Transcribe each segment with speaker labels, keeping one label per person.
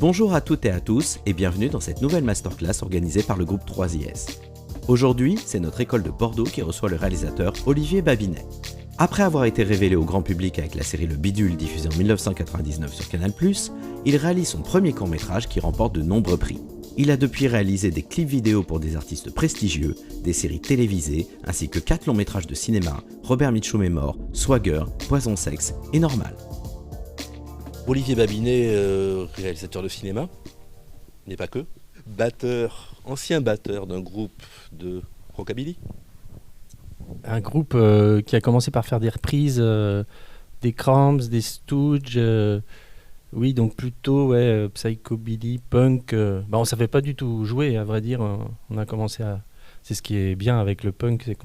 Speaker 1: Bonjour à toutes et à tous et bienvenue dans cette nouvelle masterclass organisée par le groupe 3IS. Aujourd'hui, c'est notre école de Bordeaux qui reçoit le réalisateur Olivier Babinet. Après avoir été révélé au grand public avec la série Le Bidule diffusée en 1999 sur Canal+, il réalise son premier court-métrage qui remporte de nombreux prix. Il a depuis réalisé des clips vidéo pour des artistes prestigieux, des séries télévisées, ainsi que 4 longs métrages de cinéma, Robert Mitchum est mort, Swagger, Poison Sexe et Normal.
Speaker 2: Olivier Babinet, réalisateur de cinéma, n'est pas que, ancien batteur d'un groupe de rockabilly.
Speaker 3: Un groupe qui a commencé par faire des reprises des Cramps, des Stooges, oui, donc plutôt psychobilly, punk. On ne savait pas du tout jouer, à vrai dire. On a commencé à... C'est ce qui est bien avec le punk, c'est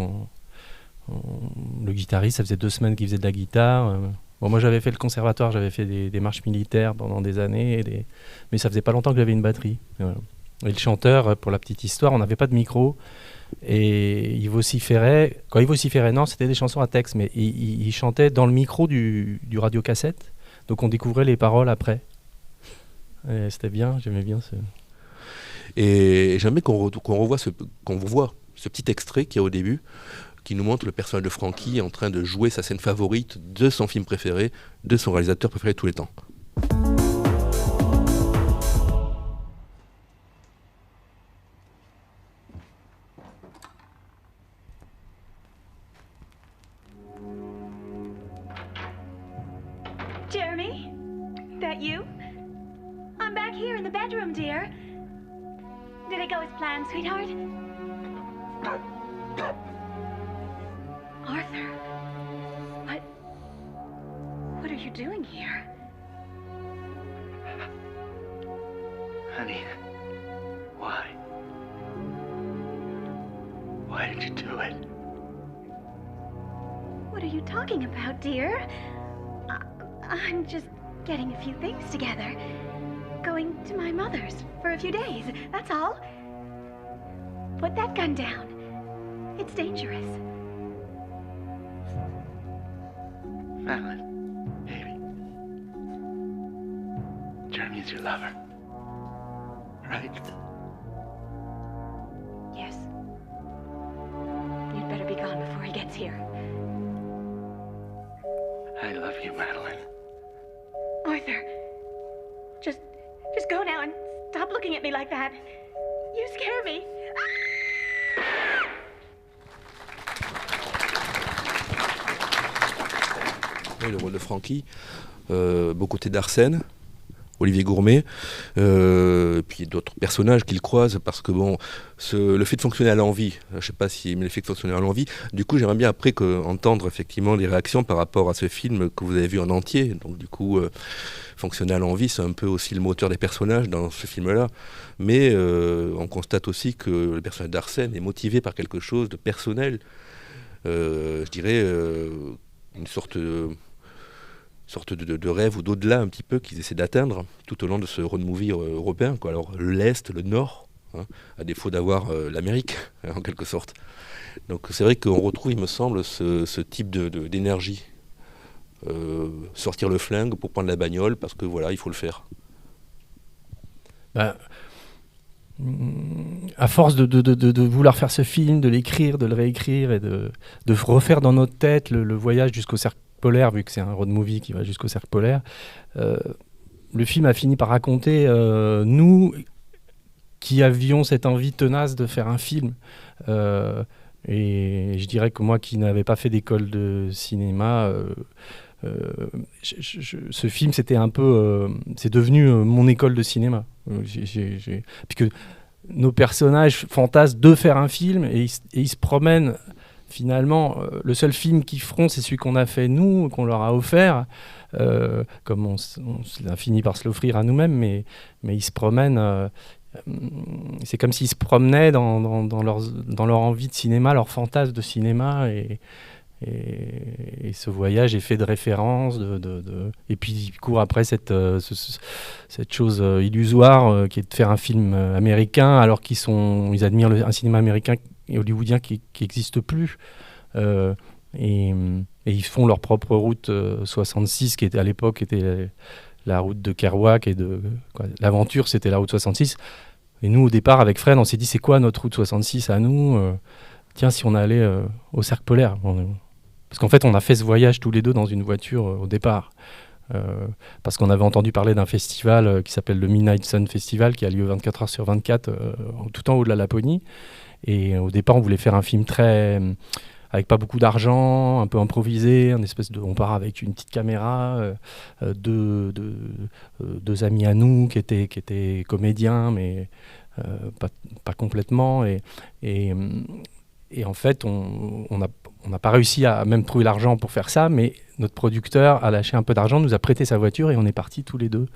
Speaker 3: le guitariste, ça faisait 2 semaines qu'il faisait de la guitare. Moi j'avais fait le conservatoire, j'avais fait des marches militaires pendant des années, mais ça faisait pas longtemps que j'avais une batterie. Voilà. Et le chanteur, pour la petite histoire, on n'avait pas de micro. Et il vociférait, non, c'était des chansons à texte, mais il chantait dans le micro du radiocassette, donc on découvrait les paroles après. Et c'était bien, j'aimais bien ce...
Speaker 2: Et j'aimerais qu'on voit ce petit extrait qu'il y a au début, qui nous montre le personnage de Frankie en train de jouer sa scène favorite de son film préféré, de son réalisateur préféré de tous les temps.
Speaker 4: Jeremy? That you? I'm back here in the bedroom, dear. Did it go as planned, sweetheart? Arthur, what are you doing here?
Speaker 5: Honey, why? Why did you do it?
Speaker 4: What are you talking about, dear? I'm just getting a few things together. Going to my mother's for a few days, that's all. Put that gun down. It's dangerous.
Speaker 5: Madeline, baby. Jeremy's your lover. Right?
Speaker 4: Yes. You'd better be gone before he gets here.
Speaker 5: I love you, Madeline.
Speaker 4: Arthur, just go now and stop looking at me like that. You scare me.
Speaker 2: Oui, le rôle de Frankie, beau côté d'Arsène, Olivier Gourmet, puis d'autres personnages qu'il croise, parce que le fait de fonctionner à l'envie, je ne sais pas si mais le fait de fonctionner à l'envie, du coup j'aimerais bien après entendre effectivement les réactions par rapport à ce film que vous avez vu en entier, donc du coup fonctionner à l'envie c'est un peu aussi le moteur des personnages dans ce film-là, mais on constate aussi que le personnage d'Arsène est motivé par quelque chose de personnel, je dirais une sorte de rêve ou d'au-delà un petit peu qu'ils essaient d'atteindre tout au long de ce road movie européen, quoi. Alors l'Est, le Nord, à défaut d'avoir l'Amérique, en quelque sorte. Donc c'est vrai qu'on retrouve, il me semble, ce type d'énergie. Sortir le flingue pour prendre la bagnole, parce que voilà, il faut le faire.
Speaker 3: À force de vouloir faire ce film, de l'écrire, de le réécrire et de refaire dans notre tête le voyage jusqu'au cercle polaire, vu que c'est un road movie qui va jusqu'au cercle polaire, le film a fini par raconter nous qui avions cette envie tenace de faire un film. Et je dirais que moi qui n'avais pas fait d'école de cinéma, ce film c'était un peu c'est devenu mon école de cinéma, puisque nos personnages fantasment de faire un film et ils se promènent. Finalement, le seul film qu'ils feront, c'est celui qu'on a fait nous, qu'on leur a offert, comme on a fini par se l'offrir à nous-mêmes, mais ils se promènent, c'est comme s'ils se promenaient dans leur envie de cinéma, leur fantasme de cinéma, et ce voyage est fait de références, et puis ils courent après cette chose illusoire qui est de faire un film américain, alors ils admirent un cinéma américain et hollywoodien qui n'existe plus. Et ils font leur propre route 66, qui était à l'époque la route de Kerouac et l'aventure, c'était la route 66. Et nous, au départ, avec Fred, on s'est dit, c'est quoi notre route 66 à nous Tiens, si on allait au cercle polaire. Parce qu'en fait, on a fait ce voyage tous les deux dans une voiture au départ. Parce qu'on avait entendu parler d'un festival qui s'appelle le Midnight Sun Festival, qui a lieu 24 heures sur 24, tout en haut de la Laponie. Et au départ, on voulait faire un film avec pas beaucoup d'argent, un peu improvisé, on part avec une petite caméra, deux amis à nous qui étaient comédiens, mais pas complètement. Et en fait, on n'a pas réussi à même trouver l'argent pour faire ça, mais notre producteur a lâché un peu d'argent, nous a prêté sa voiture et on est partis tous les deux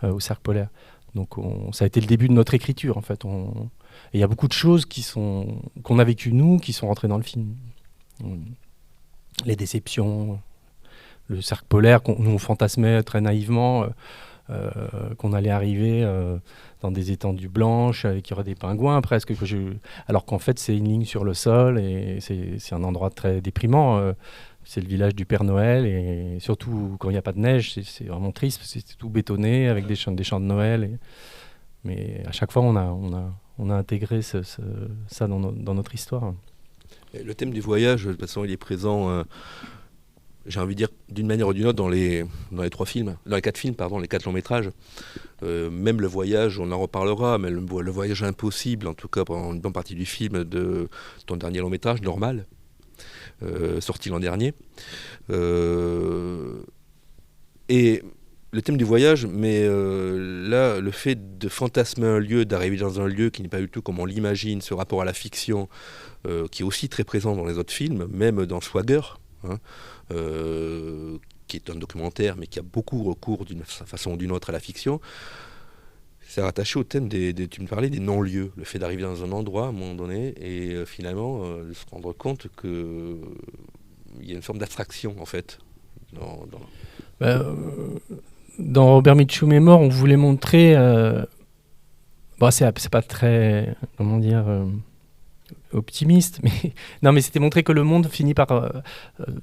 Speaker 3: au cercle polaire. Donc ça a été le début de notre écriture en fait. Et il y a beaucoup de choses qu'on a vécues nous, qui sont rentrées dans le film. Les déceptions, le cercle polaire, nous on fantasmait très naïvement qu'on allait arriver dans des étendues blanches avec il y aurait des pingouins presque, alors qu'en fait c'est une ligne sur le sol et c'est un endroit très déprimant. C'est le village du Père Noël et surtout quand il n'y a pas de neige, c'est vraiment triste, parce que c'est tout bétonné avec des chants de Noël. Mais à chaque fois on a intégré ça dans notre histoire.
Speaker 2: Le thème du voyage, de toute façon, il est présent, j'ai envie de dire, d'une manière ou d'une autre dans les 4 films, les 4 longs métrages. Même le voyage, on en reparlera, mais le voyage impossible, en tout cas pendant une bonne partie du film, de ton dernier long métrage, Normal, sorti l'an dernier. Et le thème du voyage, mais là, le fait de fantasmer un lieu, d'arriver dans un lieu qui n'est pas du tout comme on l'imagine, ce rapport à la fiction, qui est aussi très présent dans les autres films, même dans Swagger, qui est un documentaire, mais qui a beaucoup recours d'une façon ou d'une autre à la fiction. C'est rattaché au thème tu me parlais des non-lieux, le fait d'arriver dans un endroit à un moment donné et finalement de se rendre compte qu'il y a une forme d'abstraction en fait.
Speaker 3: Dans Robert Mitchum est mort, on voulait montrer... c'est pas très... comment dire optimiste, mais c'était montrer que le monde finit par...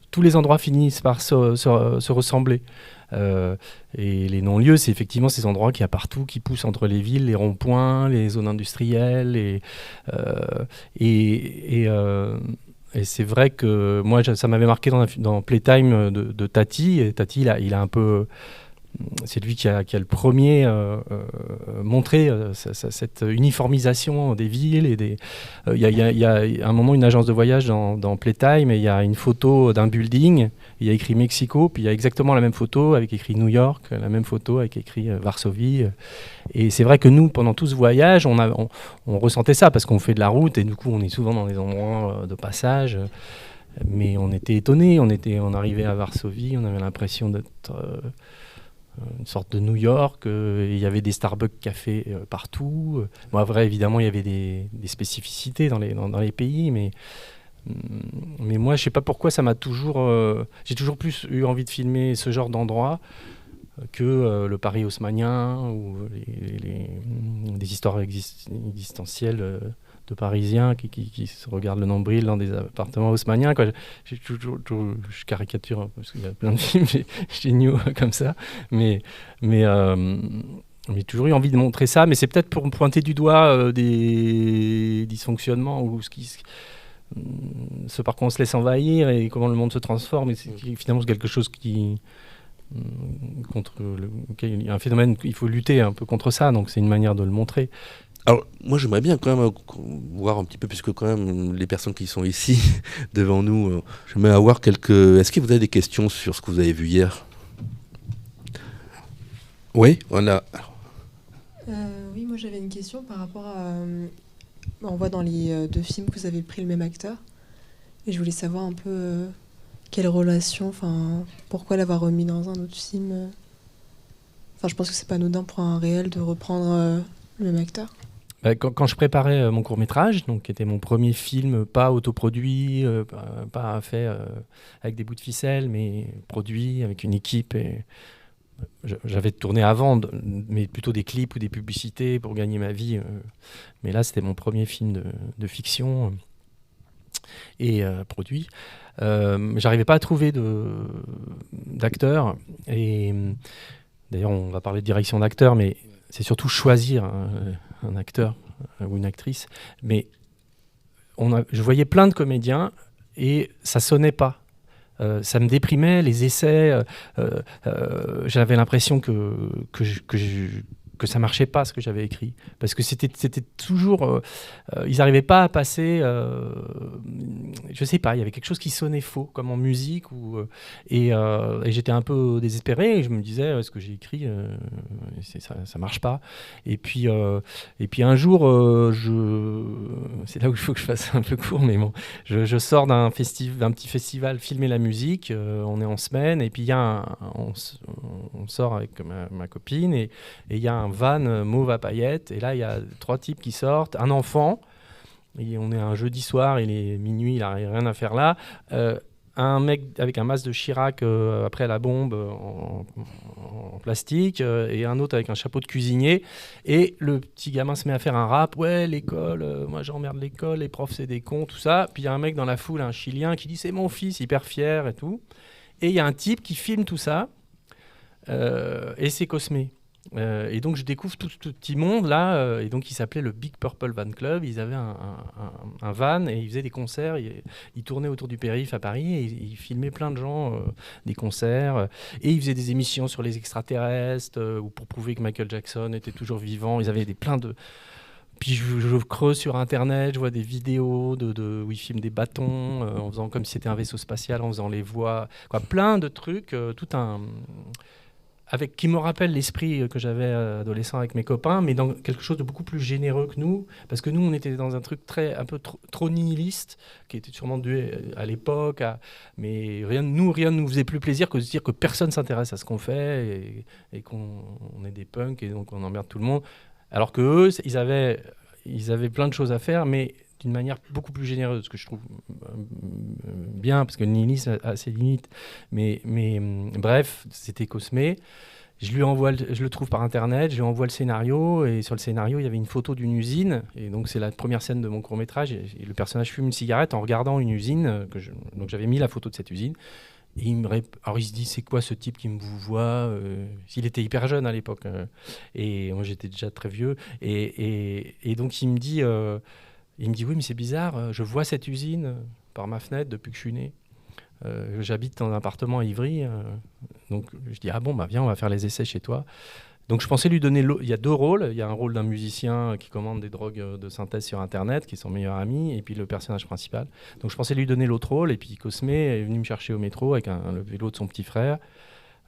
Speaker 3: tous les endroits finissent par se ressembler. Et les non-lieux, c'est effectivement ces endroits qu'il y a partout, qui poussent entre les villes, les ronds-points, les zones industrielles. Et c'est vrai que moi, ça m'avait marqué dans Playtime de Tati. Et Tati, il a un peu... C'est lui qui a le premier montré cette uniformisation des villes. Il y a à un moment une agence de voyage dans Playtime et il y a une photo d'un building, il y a écrit Mexico, puis il y a exactement la même photo avec écrit New York, la même photo avec écrit Varsovie. Et c'est vrai que nous, pendant tout ce voyage, on ressentait ça parce qu'on fait de la route et du coup on est souvent dans des endroits de passage. Mais on était étonnés, on arrivait à Varsovie, on avait l'impression d'être... une sorte de New York, il y avait des Starbucks cafés partout. Bon, vrai, évidemment, il y avait des spécificités dans les pays, mais moi, je sais pas pourquoi ça m'a toujours... j'ai toujours plus eu envie de filmer ce genre d'endroit que le Paris haussmannien ou des histoires existentielles de Parisiens qui se regardent le nombril dans des appartements haussmanniens. Je caricature un peu, parce qu'il y a plein de films géniaux comme ça, mais j'ai toujours eu envie de montrer ça, mais c'est peut-être pour me pointer du doigt des dysfonctionnements ou ce par quoi on se laisse envahir et comment le monde se transforme. Et finalement, c'est quelque chose il y a un phénomène, il faut lutter un peu contre ça, donc c'est une manière de le montrer.
Speaker 2: Alors, moi, j'aimerais bien quand même voir un petit peu, puisque quand même, les personnes qui sont ici, devant nous, j'aimerais avoir quelques... Est-ce que vous avez des questions sur ce que vous avez vu hier ? Oui, on a...
Speaker 6: Oui, moi j'avais une question par rapport à... on voit dans les 2 films que vous avez pris le même acteur, et je voulais savoir un peu quelle relation, pourquoi l'avoir remis dans un autre film. Je pense que c'est pas anodin pour un réel de reprendre le même acteur.
Speaker 3: Quand je préparais mon court-métrage, donc qui était mon premier film, pas autoproduit, pas fait avec des bouts de ficelle, mais produit avec une équipe. Et j'avais tourné avant, mais plutôt des clips ou des publicités pour gagner ma vie. Mais là, c'était mon premier film de fiction et produit. J'arrivais pas à trouver d'acteur et... D'ailleurs, on va parler de direction d'acteur, mais c'est surtout choisir un acteur ou une actrice. Mais je voyais plein de comédiens et ça sonnait pas. Ça me déprimait, les essais. J'avais l'impression que ça marchait pas ce que j'avais écrit, parce que c'était toujours ils n'arrivaient pas à passer, je sais pas, il y avait quelque chose qui sonnait faux comme en musique et j'étais un peu désespéré et je me disais ce que j'ai écrit ça marche pas, et puis un jour c'est là où il faut que je fasse un peu court, mais bon, je sors d'un petit festival filmer la musique, on est en semaine et puis on sort avec ma copine et il y a un van mauve à paillettes, et là il y a 3 types qui sortent, un enfant, et on est un jeudi soir, il est minuit, il n'a rien à faire là, un mec avec un masque de Chirac après la bombe en plastique, et un autre avec un chapeau de cuisinier, et le petit gamin se met à faire un rap, ouais l'école, moi j'emmerde l'école, les profs c'est des cons, tout ça, puis il y a un mec dans la foule, un Chilien, qui dit c'est mon fils, hyper fier et tout, et il y a un type qui filme tout ça, et c'est Cosmé. Et donc je découvre tout ce petit monde là, et donc il s'appelait le Big Purple Van Club. Ils avaient un van et ils faisaient des concerts, ils tournaient autour du périph' à Paris et ils filmaient plein de gens, des concerts, et ils faisaient des émissions sur les extraterrestres, ou pour prouver que Michael Jackson était toujours vivant. Ils avaient plein de... Puis je creuse sur internet, je vois des vidéos où ils filment des bâtons, en faisant comme si c'était un vaisseau spatial, en faisant les voix, quoi, plein de trucs, qui me rappelle l'esprit que j'avais adolescent avec mes copains, mais dans quelque chose de beaucoup plus généreux que nous, parce que nous, on était dans un truc un peu trop nihiliste, qui était sûrement dû à l'époque, mais rien ne nous faisait plus plaisir que de se dire que personne ne s'intéresse à ce qu'on fait, et qu'on est des punks, et donc on emmerde tout le monde, alors qu'eux, ils avaient plein de choses à faire, mais d'une manière beaucoup plus généreuse, ce que je trouve bien, parce que le nihilisme a ses limites. Mais bref, c'était Cosmé. Je le trouve par internet, je lui envoie le scénario, et sur le scénario, il y avait une photo d'une usine, et donc c'est la première scène de mon court-métrage, et le personnage fume une cigarette en regardant une usine, donc j'avais mis la photo de cette usine, et alors il se dit, c'est quoi ce type qui me vous voit, il était hyper jeune à l'époque, et moi j'étais déjà très vieux, et donc il me dit, oui, mais c'est bizarre, je vois cette usine par ma fenêtre depuis que je suis né. J'habite dans un appartement à Ivry. Donc je dis, ah bon, bah viens, on va faire les essais chez toi. Donc je pensais lui donner... Il y a 2 rôles. Il y a un rôle d'un musicien qui commande des drogues de synthèse sur Internet, qui est son meilleur ami, et puis le personnage principal. Donc je pensais lui donner l'autre rôle, et puis Cosmé est venu me chercher au métro avec le vélo de son petit frère,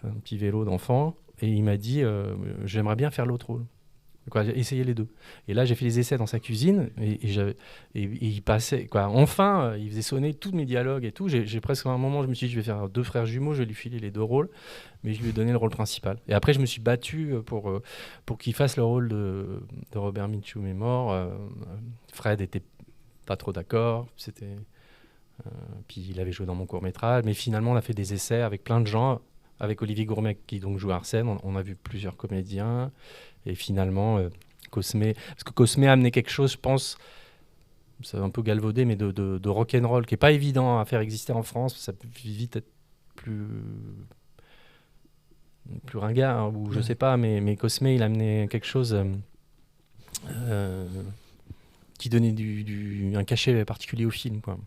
Speaker 3: un petit vélo d'enfant, et il m'a dit, j'aimerais bien faire l'autre rôle. Quoi, essayer les 2. Et là, j'ai fait les essais dans sa cuisine, et il passait, quoi. Enfin, il faisait sonner tous mes dialogues et tout. J'ai presque à un moment, je me suis dit, je vais faire 2 frères jumeaux, je vais lui filer les 2 rôles, mais je lui ai donné le rôle principal. Et après, je me suis battu pour qu'il fasse le rôle de Robert Mitchum est mort. Fred était pas trop d'accord. Puis il avait joué dans mon court-métrage, mais finalement, on a fait des essais avec plein de gens, avec Olivier Gourmet qui donc joue Arsène. On a vu plusieurs comédiens. Et finalement, Cosmé... Parce que Cosmé a amené quelque chose, je pense, c'est un peu galvaudé, mais de rock'n'roll, qui n'est pas évident à faire exister en France. Ça peut vite être plus ringard, ou je ne sais pas, mais Cosmé, il a amené quelque chose qui donnait un cachet particulier au film, quoi.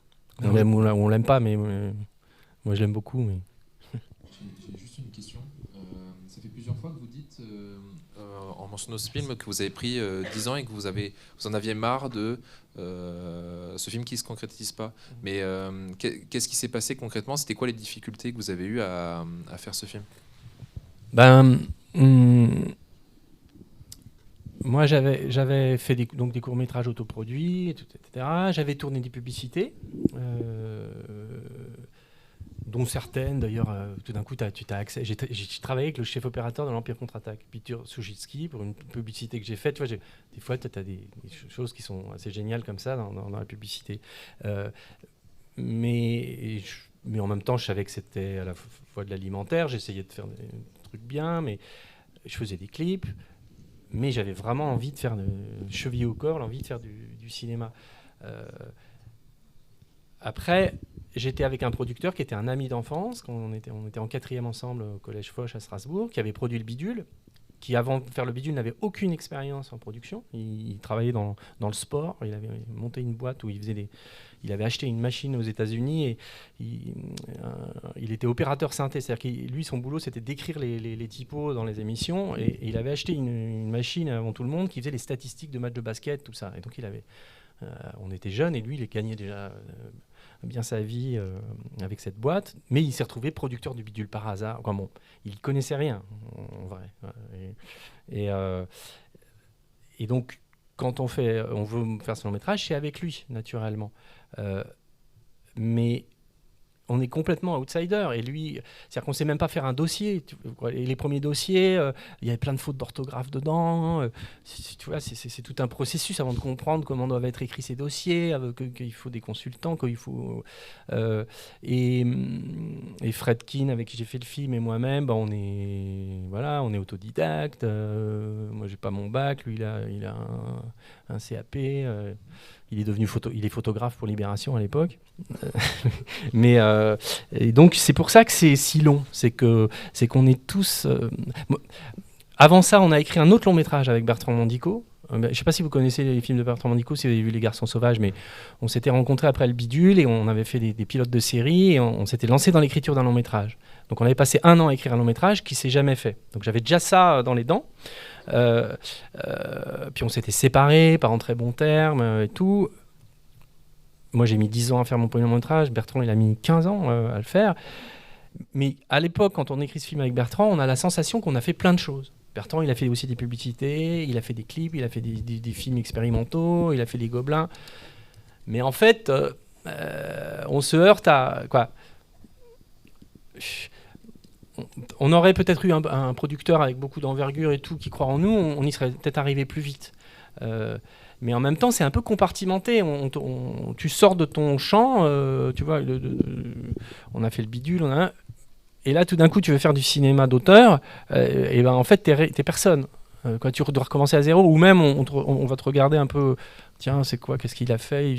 Speaker 3: On l'aime ou on l'aime pas, mais moi je l'aime beaucoup. Mais...
Speaker 7: J'ai juste une question. Ça fait plusieurs fois que vous dites, en mentionnant ce film, que vous avez pris 10 ans et que vous en aviez marre de ce film qui ne se concrétise pas. Mais qu'est-ce qui s'est passé concrètement? C'était quoi les difficultés que vous avez eues à faire ce film?
Speaker 3: Moi, j'avais fait des courts-métrages autoproduits, etc. J'avais tourné des publicités, dont certaines, d'ailleurs, tout d'un coup, tu as accès. J'ai travaillé avec le chef opérateur de l'Empire contre-attaque, Peter Soujitsky, pour une publicité que j'ai faite. Tu vois, des fois, tu as des choses qui sont assez géniales comme ça dans la publicité. Mais en même temps, je savais que c'était à la fois de l'alimentaire. J'essayais de faire des trucs bien, mais je faisais des clips. Mais j'avais vraiment envie de faire, chevillé au corps, l'envie de faire du cinéma. Après, j'étais avec un producteur qui était un ami d'enfance, on était en 4e ensemble au Collège Foch à Strasbourg, qui avait produit le Bidule, qui avant de faire le Bidule n'avait aucune expérience en production. Il travaillait dans le sport, il avait monté une boîte où il avait acheté une machine aux États-Unis et il était opérateur synthé, c'est-à-dire que lui, son boulot, c'était d'écrire les typos dans les émissions, et il avait acheté une machine avant tout le monde qui faisait les statistiques de matchs de basket, tout ça. Et donc on était jeunes, et lui, il gagnait déjà bien sa vie avec cette boîte, mais il s'est retrouvé producteur du Bidule par hasard. Enfin bon, il connaissait rien en vrai. Et donc, quand on veut faire son long métrage, c'est avec lui, naturellement. Mais on est complètement outsider, et lui, c'est-à-dire qu'on ne sait même pas faire un dossier. Et les premiers dossiers, il y avait plein de fautes d'orthographe dedans. Tu vois, c'est tout un processus avant de comprendre comment doivent être écrits ces dossiers, qu'il faut des consultants, qu'il faut... et Fredkin, avec qui j'ai fait le film, et moi-même, on est autodidacte. Moi, j'ai pas mon bac, lui, il a un CAP. Il est photographe pour Libération à l'époque. Mais et donc c'est pour ça que c'est si long. C'est qu'on est tous. Avant ça, on a écrit un autre long métrage avec Bertrand Mandico. Je ne sais pas si vous connaissez les films de Bertrand Mandico, si vous avez vu Les Garçons Sauvages, mais on s'était rencontrés après le Bidule et on avait fait des pilotes de série, et on s'était lancé dans l'écriture d'un long métrage. Donc on avait passé 1 an à écrire un long métrage qui ne s'est jamais fait. Donc j'avais déjà ça dans les dents. Puis on s'était séparés, pas en très bons termes et tout. Moi, j'ai mis 10 ans à faire mon premier long métrage. Bertrand, il a mis 15 ans à le faire. Mais à l'époque, quand on écrit ce film avec Bertrand, on a la sensation qu'on a fait plein de choses. Bertrand, il a fait aussi des publicités, il a fait des clips, il a fait des films expérimentaux, il a fait des gobelins. Mais en fait, on se heurte à... quoi. On aurait peut-être eu un producteur avec beaucoup d'envergure et tout qui croit en nous, on y serait peut-être arrivé plus vite. Mais en même temps, c'est un peu compartimenté. Tu sors de ton champ, tu vois, on a fait le Bidule, et là, tout d'un coup, tu veux faire du cinéma d'auteur, et ben en fait, t'es personne. Quand tu dois recommencer à zéro, ou même on va te regarder un peu, tiens, c'est quoi, qu'est-ce qu'il a fait,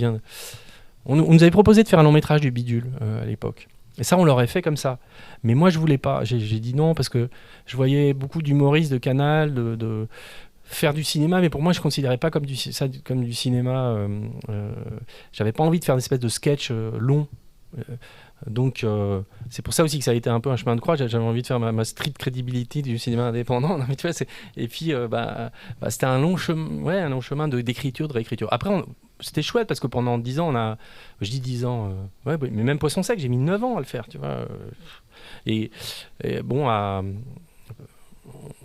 Speaker 3: on nous avait proposé de faire un long métrage du Bidule à l'époque. Et ça, on l'aurait fait comme ça. Mais moi, je voulais pas. J'ai dit non parce que je voyais beaucoup d'humoristes de Canal, de faire du cinéma, mais pour moi, je ne considérais pas comme du cinéma. J'avais pas envie de faire des espèces de sketchs longs. Donc, c'est pour ça aussi que ça a été un peu un chemin de croix. J'avais envie de faire ma street credibility du cinéma indépendant. Non, mais tu vois, et puis, c'était un long chemin d'écriture, de réécriture. Après, c'était chouette parce que pendant 10 ans, je dis 10 ans, mais même Poisson Sec, j'ai mis 9 ans à le faire, tu vois. Et bon,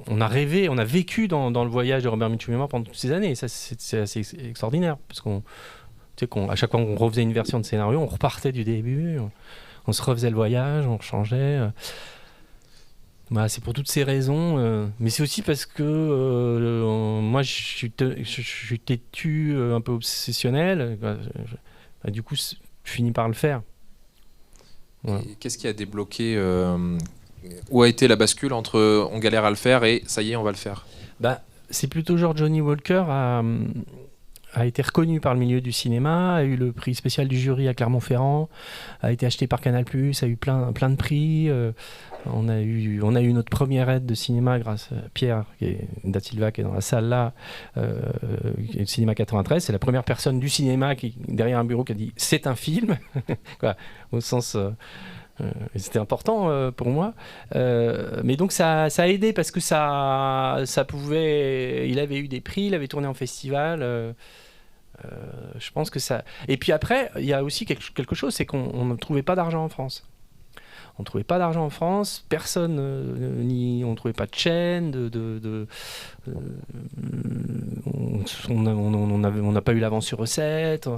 Speaker 3: on a rêvé, on a vécu dans le voyage de Robert Mitchum pendant toutes ces années. Et ça, c'est assez extraordinaire parce qu'à chaque fois qu'on refaisait une version de scénario, on repartait du début, on se refaisait le voyage, on changeait. Voilà, c'est pour toutes ces raisons, mais c'est aussi parce que moi je suis têtu, un peu obsessionnel. Du coup, je finis par le faire.
Speaker 7: Voilà. Qu'est-ce qui a débloqué où a été la bascule entre on galère à le faire et ça y est, on va le faire?
Speaker 3: C'est plutôt genre Johnny Walker a été reconnu par le milieu du cinéma, a eu le prix spécial du jury à Clermont-Ferrand, a été acheté par Canal+, a eu plein de prix. On a eu notre première aide de cinéma grâce à Pierre Da Silva qui est dans la salle là, le cinéma 93. C'est la première personne du cinéma qui derrière un bureau qui a dit c'est un film, quoi, au sens... c'était important pour moi, mais donc ça a aidé parce que ça pouvait. Il avait eu des prix, il avait tourné en festival. Je pense que ça. Et puis après, il y a aussi quelque chose, c'est qu'on ne trouvait pas d'argent en France. On ne trouvait pas d'argent en France, personne, on ne trouvait pas de chaîne, on n'a pas eu l'avance sur recette.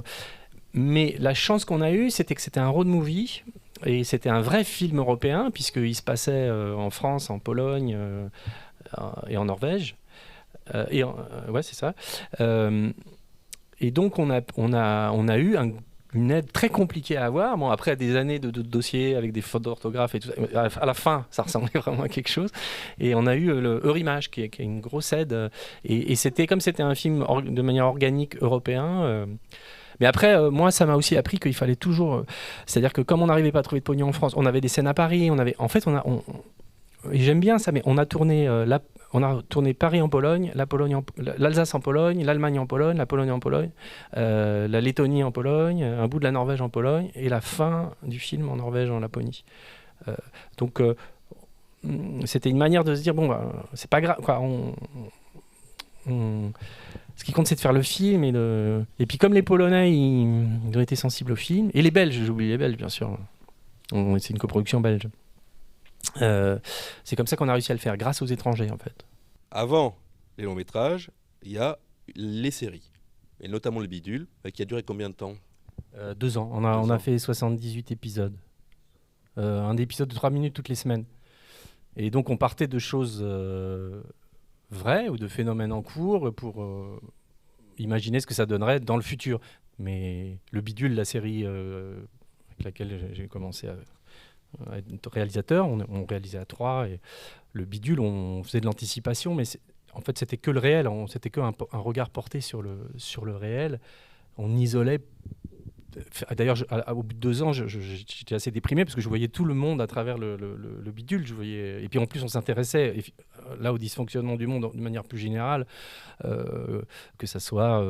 Speaker 3: Mais la chance qu'on a eue, c'était que c'était un road movie. Et c'était un vrai film européen, puisqu'il se passait en France, en Pologne et en Norvège. Ouais, c'est ça. Et donc, on a eu une aide très compliquée à avoir. Bon, après des années de dossiers avec des fautes d'orthographe et tout ça, à la fin, ça ressemblait vraiment à quelque chose. Et on a eu le Eurimage, qui est une grosse aide. Et c'était comme c'était un film de manière organique européen. Mais après, moi, ça m'a aussi appris qu'il fallait toujours. C'est-à-dire que comme on n'arrivait pas à trouver de pognon en France, on avait des scènes à Paris. Et j'aime bien ça, mais on a tourné Paris en Pologne, l'Alsace en Pologne, l'Allemagne en Pologne, la Pologne en Pologne, la Lettonie en Pologne, un bout de la Norvège en Pologne, et la fin du film en Norvège, en Laponie. Donc c'était une manière de se dire bon, c'est pas grave, quoi. Ce qui compte, c'est de faire le film. Et puis comme les Polonais, ils ont été sensibles au film, et les Belges, j'oublie les Belges, bien sûr. C'est une coproduction belge. C'est comme ça qu'on a réussi à le faire, grâce aux étrangers, en fait.
Speaker 2: Avant les longs métrages, il y a les séries, et notamment le Bidule, qui a duré combien de temps
Speaker 3: 2 ans. On a fait 78 épisodes. Un épisode de 3 minutes toutes les semaines. Et donc on partait de choses vraies ou de phénomènes en cours pour imaginer ce que ça donnerait dans le futur. Mais le Bidule, la série avec laquelle j'ai commencé à être réalisateur, on réalisait à 3, et le Bidule, on faisait de l'anticipation, mais en fait c'était que le réel, c'était qu'un regard porté sur le réel. On isolait. D'ailleurs, au bout de 2 ans, j'étais assez déprimé parce que je voyais tout le monde à travers le Bidule. Et puis en plus, on s'intéressait là au dysfonctionnement du monde de manière plus générale, que ça soit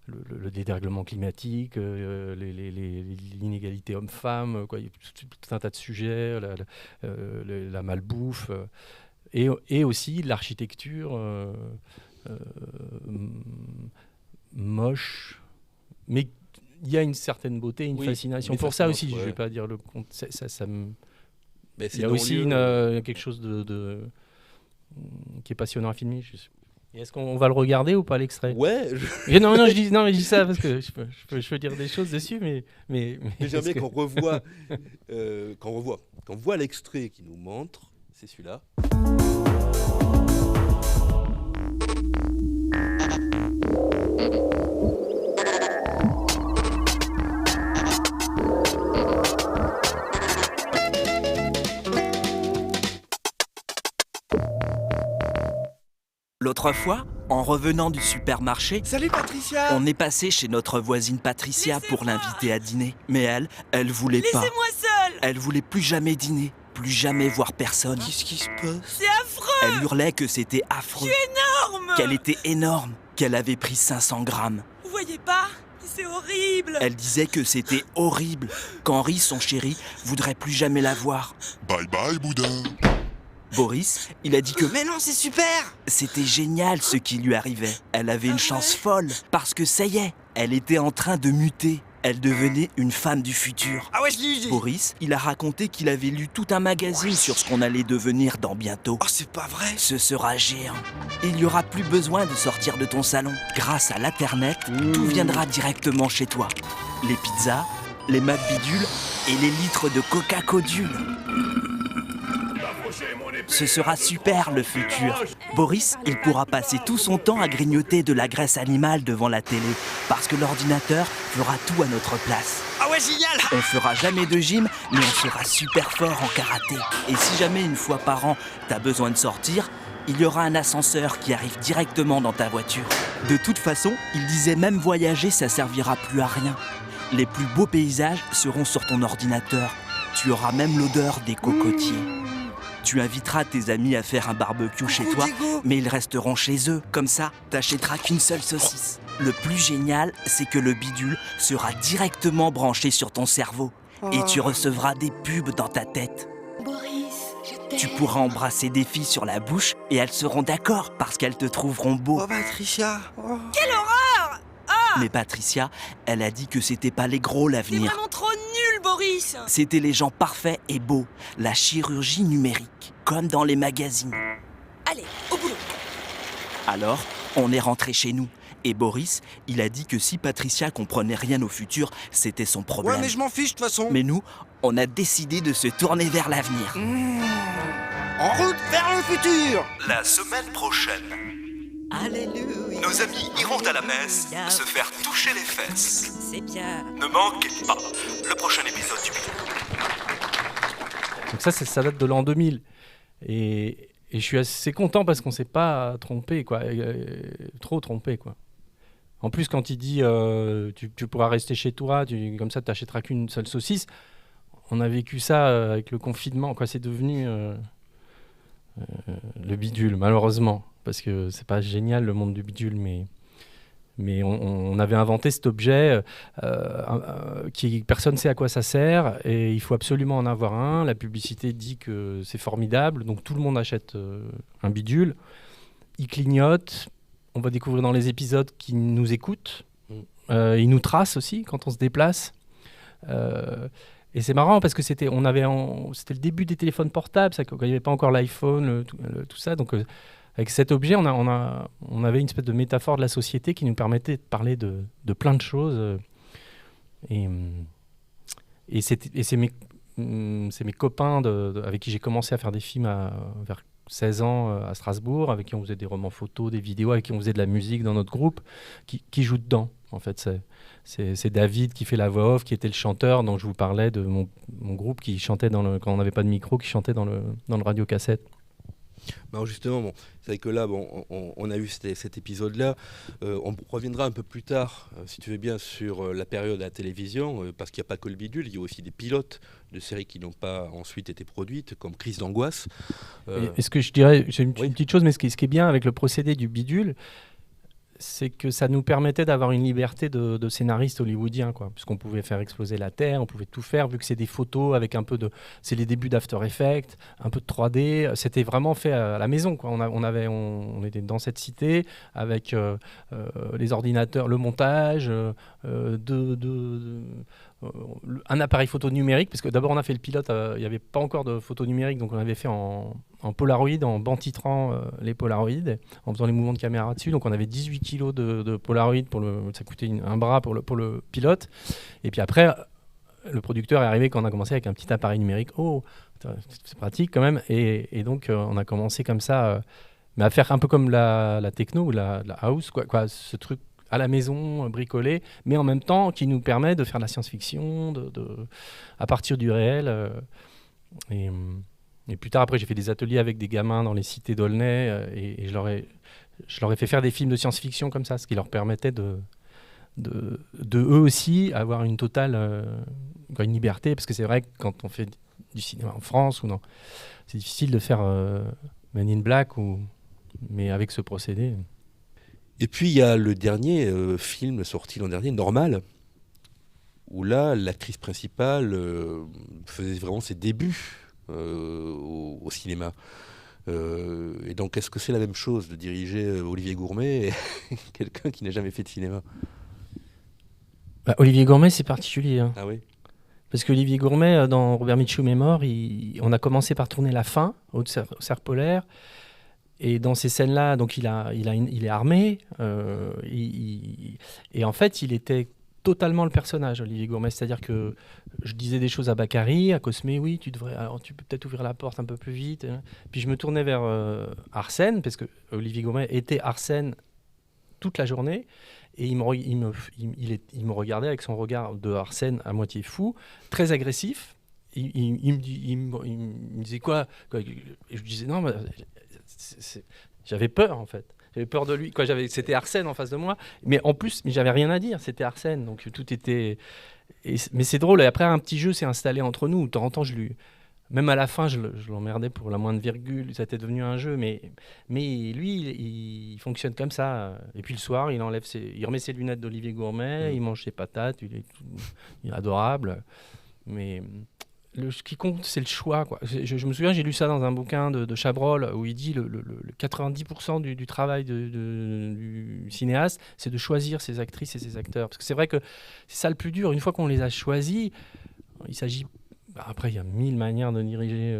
Speaker 3: le dérèglement climatique, l'inégalité homme-femme, tout un tas de sujets, la malbouffe, et aussi l'architecture moche. Mais il y a une certaine beauté, une fascination pour ça aussi. Je ne vais pas dire le compte. Il y a aussi quelque chose qui est passionnant à filmer. Et est-ce qu'on va le regarder ou pas, l'extrait ?
Speaker 2: Ouais.
Speaker 3: Non, je dis ça parce que je peux dire des choses dessus, mais
Speaker 2: j'aimerais bien qu'on revoie, qu'on voit l'extrait qui nous montre. C'est celui-là.
Speaker 8: L'autre fois, en revenant du supermarché,
Speaker 9: Salut Patricia!
Speaker 8: On est passé chez notre voisine Patricia pour l'inviter à dîner. Mais elle voulait pas.
Speaker 9: Laissez-moi seule!
Speaker 8: Elle voulait plus jamais dîner, plus jamais voir personne.
Speaker 9: Qu'est-ce qui se passe?
Speaker 8: C'est affreux! Elle hurlait que c'était affreux.
Speaker 9: Énorme!
Speaker 8: Qu'elle était énorme, qu'elle avait pris 500 grammes.
Speaker 9: Vous voyez pas? C'est horrible!
Speaker 8: Elle disait que c'était horrible, qu'Henri, son chéri, voudrait plus jamais la voir.
Speaker 10: Bye bye, Boudin!
Speaker 8: Boris, il a dit que
Speaker 9: Mais non, c'est super!
Speaker 8: c'était génial ce qui lui arrivait. Elle avait une chance folle, parce que ça y est, elle était en train de muter. Elle devenait une femme du futur.
Speaker 9: Ah ouais, je l'ai eu!
Speaker 8: Boris, il a raconté qu'il avait lu tout un magazine sur ce qu'on allait devenir dans bientôt.
Speaker 9: Oh, c'est pas vrai!
Speaker 8: Ce sera géant. Il n'y aura plus besoin de sortir de ton salon. Grâce à l'Internet, tout viendra directement chez toi. Les pizzas, les Mac Bidule et les litres de Coca-Codule. Ce sera super, le futur. Boris, il pourra passer tout son temps à grignoter de la graisse animale devant la télé, parce que l'ordinateur fera tout à notre place.
Speaker 9: Ah ouais, génial!
Speaker 8: On fera jamais de gym, mais on sera super fort en karaté. Et si jamais une fois par an, t'as besoin de sortir, il y aura un ascenseur qui arrive directement dans ta voiture. De toute façon, il disait même voyager, ça servira plus à rien. Les plus beaux paysages seront sur ton ordinateur. Tu auras même l'odeur des cocotiers. Tu inviteras tes amis à faire un barbecue chez toi, mais ils resteront chez eux. Comme ça, t'achèteras qu'une seule saucisse. Le plus génial, c'est que le bidule sera directement branché sur ton cerveau. Et tu recevras des pubs dans ta tête.
Speaker 9: Boris, je t'aime.
Speaker 8: Tu pourras embrasser des filles sur la bouche et elles seront d'accord parce qu'elles te trouveront beau.
Speaker 9: Oh, Patricia! Oh.
Speaker 8: Mais Patricia, elle a dit que c'était pas les gros
Speaker 9: C'est
Speaker 8: l'avenir.
Speaker 9: vraiment trop nul, Boris!
Speaker 8: C'était les gens parfaits et beaux. La chirurgie numérique, comme dans les magazines.
Speaker 9: Allez, au boulot!
Speaker 8: Alors, on est rentré chez nous. Et Boris, il a dit que si Patricia comprenait rien au futur, c'était son problème.
Speaker 9: Ouais, mais je m'en fiche de toute façon!
Speaker 8: Mais nous, on a décidé de se tourner vers l'avenir.
Speaker 9: En route vers le futur!
Speaker 8: La semaine prochaine,
Speaker 9: Alléluia!
Speaker 8: nos amis iront à la messe se faire toucher les fesses.
Speaker 9: C'est bien!
Speaker 8: Ne manquez pas le prochain épisode du Bidule.
Speaker 3: Donc ça date de l'an 2000. Et je suis assez content parce qu'on s'est pas trompé, quoi. Trop trompé, quoi. En plus, quand il dit tu pourras rester chez toi, comme ça tu n'achèteras qu'une seule saucisse, on a vécu ça avec le confinement. Quoi, c'est devenu le bidule, malheureusement. Parce que c'est pas génial le monde du bidule, mais on avait inventé cet objet qui personne ne sait à quoi ça sert et il faut absolument en avoir un. La publicité dit que c'est formidable, donc tout le monde achète un bidule. Il clignote. On va découvrir dans les épisodes qu'il nous écoute. Il nous trace aussi quand on se déplace. Et c'est marrant parce que c'était le début des téléphones portables, quand il n'y avait pas encore l'iPhone, tout ça. Donc avec cet objet, on avait une espèce de métaphore de la société qui nous permettait de parler de plein de choses. Et c'est mes copains avec qui j'ai commencé à faire des films vers 16 ans à Strasbourg, avec qui on faisait des romans photos, des vidéos, avec qui on faisait de la musique dans notre groupe, qui jouent dedans. En fait, c'est David qui fait la voix off, qui était le chanteur dont je vous parlais, de mon groupe qui chantait quand on n'avait pas de micro, qui chantait dans le radiocassette.
Speaker 2: Alors justement, c'est vrai que là, on a eu cet épisode-là. On reviendra un peu plus tard, si tu veux bien, sur la période à la télévision, parce qu'il n'y a pas que le bidule, il y a aussi des pilotes de séries qui n'ont pas ensuite été produites, comme Crise d'angoisse.
Speaker 3: Et ce que je dirais, c'est une petite chose, mais ce qui est bien avec le procédé du bidule, c'est que ça nous permettait d'avoir une liberté de scénariste hollywoodien, quoi, puisqu'on pouvait faire exploser la Terre, on pouvait tout faire, vu que c'est des photos avec un peu de... C'est les débuts d'After Effects, un peu de 3D, c'était vraiment fait à la maison, quoi. On était dans cette cité avec les ordinateurs, le montage, un appareil photo numérique, parce que d'abord on a fait le pilote, il n'y avait pas encore de photo numérique, donc on avait fait en Polaroid, en banc-titrant les Polaroids, en faisant les mouvements de caméra dessus. Donc on avait 18 kilos de Polaroid, ça coûtait un bras pour le pilote. Et puis après, le producteur est arrivé quand on a commencé avec un petit appareil numérique. Oh, c'est pratique quand même. Et donc on a commencé comme ça, mais à faire un peu comme la techno ou la house, quoi, ce truc à la maison, bricolé, mais en même temps qui nous permet de faire de la science-fiction, à partir du réel. Et plus tard, après, j'ai fait des ateliers avec des gamins dans les cités d'Aulnay et je leur ai fait faire des films de science-fiction comme ça, ce qui leur permettait de eux aussi avoir une totale une liberté, parce que c'est vrai que quand on fait du cinéma en France, c'est difficile de faire Men in Black, mais avec ce procédé...
Speaker 2: Et puis il y a le dernier film sorti l'an dernier, Normal, où là l'actrice principale faisait vraiment ses débuts au cinéma. Et donc est-ce que c'est la même chose de diriger Olivier Gourmet et quelqu'un qui n'a jamais fait de cinéma?
Speaker 3: Olivier Gourmet, c'est particulier. Hein.
Speaker 2: Ah oui.
Speaker 3: Parce qu'Olivier Gourmet, dans Robert Mitchum est mort, on a commencé par tourner la fin au cerf polaire. Et dans ces scènes-là, donc il est armé, et en fait, il était totalement le personnage, Olivier Gourmet. C'est-à-dire que je disais des choses à Bakary, à Cosmé, oui, tu peux peut-être ouvrir la porte un peu plus vite. Puis je me tournais vers Arsène, parce que Olivier Gourmet était Arsène toute la journée, et il me regardait avec son regard de Arsène à moitié fou, très agressif. Il me disait quoi, et je disais non, mais j'avais peur en fait. J'avais peur de lui. C'était Arsène en face de moi. Mais en plus, j'avais rien à dire. C'était Arsène. Donc tout était. Mais c'est drôle. Et après, un petit jeu s'est installé entre nous. De temps en temps, même à la fin, je l'emmerdais pour la moindre virgule. Ça était devenu un jeu. Mais lui, il fonctionne comme ça. Et puis le soir, il remet ses lunettes d'Olivier Gourmet. Il mange ses patates. Il est adorable. Mais. Ce qui compte, c'est le choix, quoi. Je me souviens, j'ai lu ça dans un bouquin de Chabrol où il dit le 90% du travail du cinéaste, c'est de choisir ses actrices et ses acteurs. Parce que c'est vrai que c'est ça le plus dur. Une fois qu'on les a choisis, il s'agit... Après, il y a 1000 manières de diriger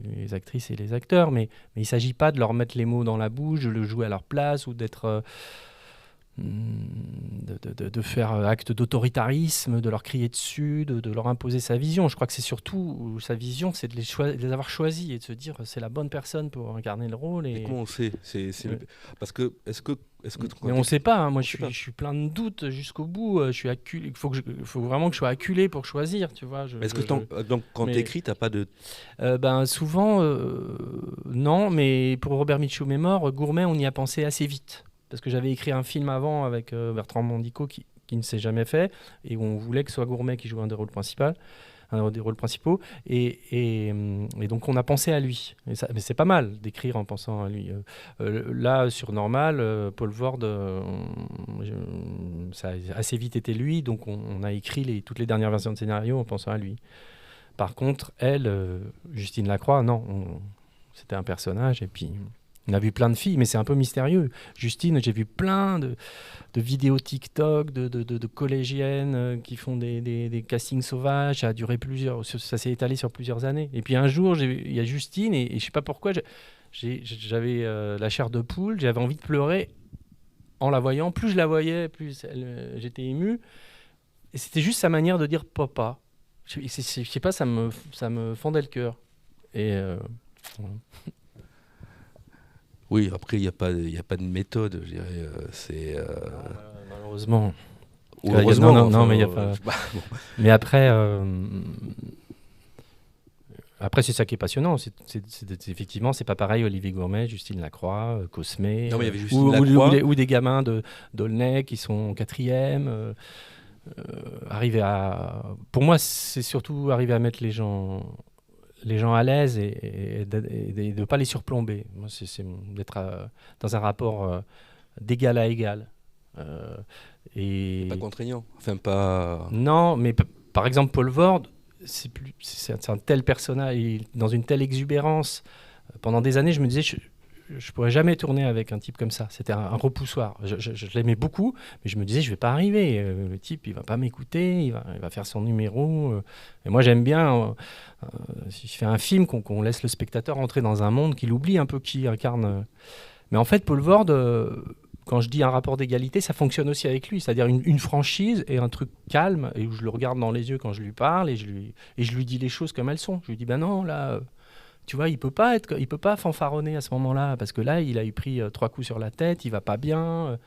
Speaker 3: les actrices et les acteurs, mais il ne s'agit pas de leur mettre les mots dans la bouche, de le jouer à leur place ou d'être... De faire acte d'autoritarisme, de leur crier dessus, de leur imposer sa vision. Je crois que c'est surtout sa vision, c'est de les avoir choisis et de se dire c'est la bonne personne pour incarner le rôle. Et
Speaker 2: comment on sait Parce que
Speaker 3: mais on ne sait pas. Hein. Moi, je suis plein de doutes jusqu'au bout. Je suis acculé. Il faut vraiment que je sois acculé pour choisir, tu vois.
Speaker 2: Donc, quand tu écris, tu n'as pas de...
Speaker 3: Souvent, non. Mais pour Robert Mitchum est mort, Gourmet, on y a pensé assez vite. parce que j'avais écrit un film avant avec Bertrand Mandico qui ne s'est jamais fait, et où on voulait que ce soit Gourmet qui joue un des rôles principaux, et donc on a pensé à lui. Mais c'est pas mal d'écrire en pensant à lui. Là, sur Normal, Paul Vord, ça a assez vite été lui, donc on a écrit toutes les dernières versions de scénario en pensant à lui. Par contre, elle, Justine Lacroix, non, c'était un personnage, et puis on a vu plein de filles, mais c'est un peu mystérieux. Justine, j'ai vu plein de vidéos TikTok, de collégiennes qui font des castings sauvages, ça s'est étalé sur plusieurs années. Et puis un jour, il y a Justine, et je ne sais pas pourquoi, j'avais la chair de poule, j'avais envie de pleurer en la voyant. Plus je la voyais, plus j'étais ému. Et c'était juste sa manière de dire papa. Je sais pas, ça me fendait le cœur. Et voilà.
Speaker 2: Oui, après, il n'y a pas de méthode, je dirais.
Speaker 3: Malheureusement.
Speaker 2: Ou heureusement.
Speaker 3: Non, mais il n'y a pas...
Speaker 2: Bon.
Speaker 3: Mais après, c'est ça qui est passionnant. Effectivement, c'est pas pareil Olivier Gourmet, Justine Lacroix, Cosmé,
Speaker 2: Non, mais il y avait Justine Lacroix.
Speaker 3: ou des gamins d'Aulnay qui sont en 4e. Pour moi, c'est surtout arriver à mettre les gens à l'aise et de ne pas les surplomber. Moi, c'est d'être dans un rapport d'égal à égal.
Speaker 2: Pas contraignant. Enfin, pas...
Speaker 3: Non, mais par exemple, Paul Vord, c'est un tel personnage, dans une telle exubérance. Pendant des années, je me disais, je pourrais jamais tourner avec un type comme ça. C'était un repoussoir. Je l'aimais beaucoup, mais je me disais, je vais pas arriver. Le type, il va pas m'écouter, il va faire son numéro. Et moi, j'aime bien, si je fais un film, qu'on laisse le spectateur entrer dans un monde, qu'il oublie un peu qui incarne. Mais en fait, Paul Vord, quand je dis un rapport d'égalité, ça fonctionne aussi avec lui. C'est-à-dire une franchise et un truc calme, et où je le regarde dans les yeux quand je lui parle, et je lui dis les choses comme elles sont. Je lui dis, ben non, là... Tu vois, il peut pas fanfaronner à ce moment-là, parce que là, il a eu pris 3 coups sur la tête, il va pas bien.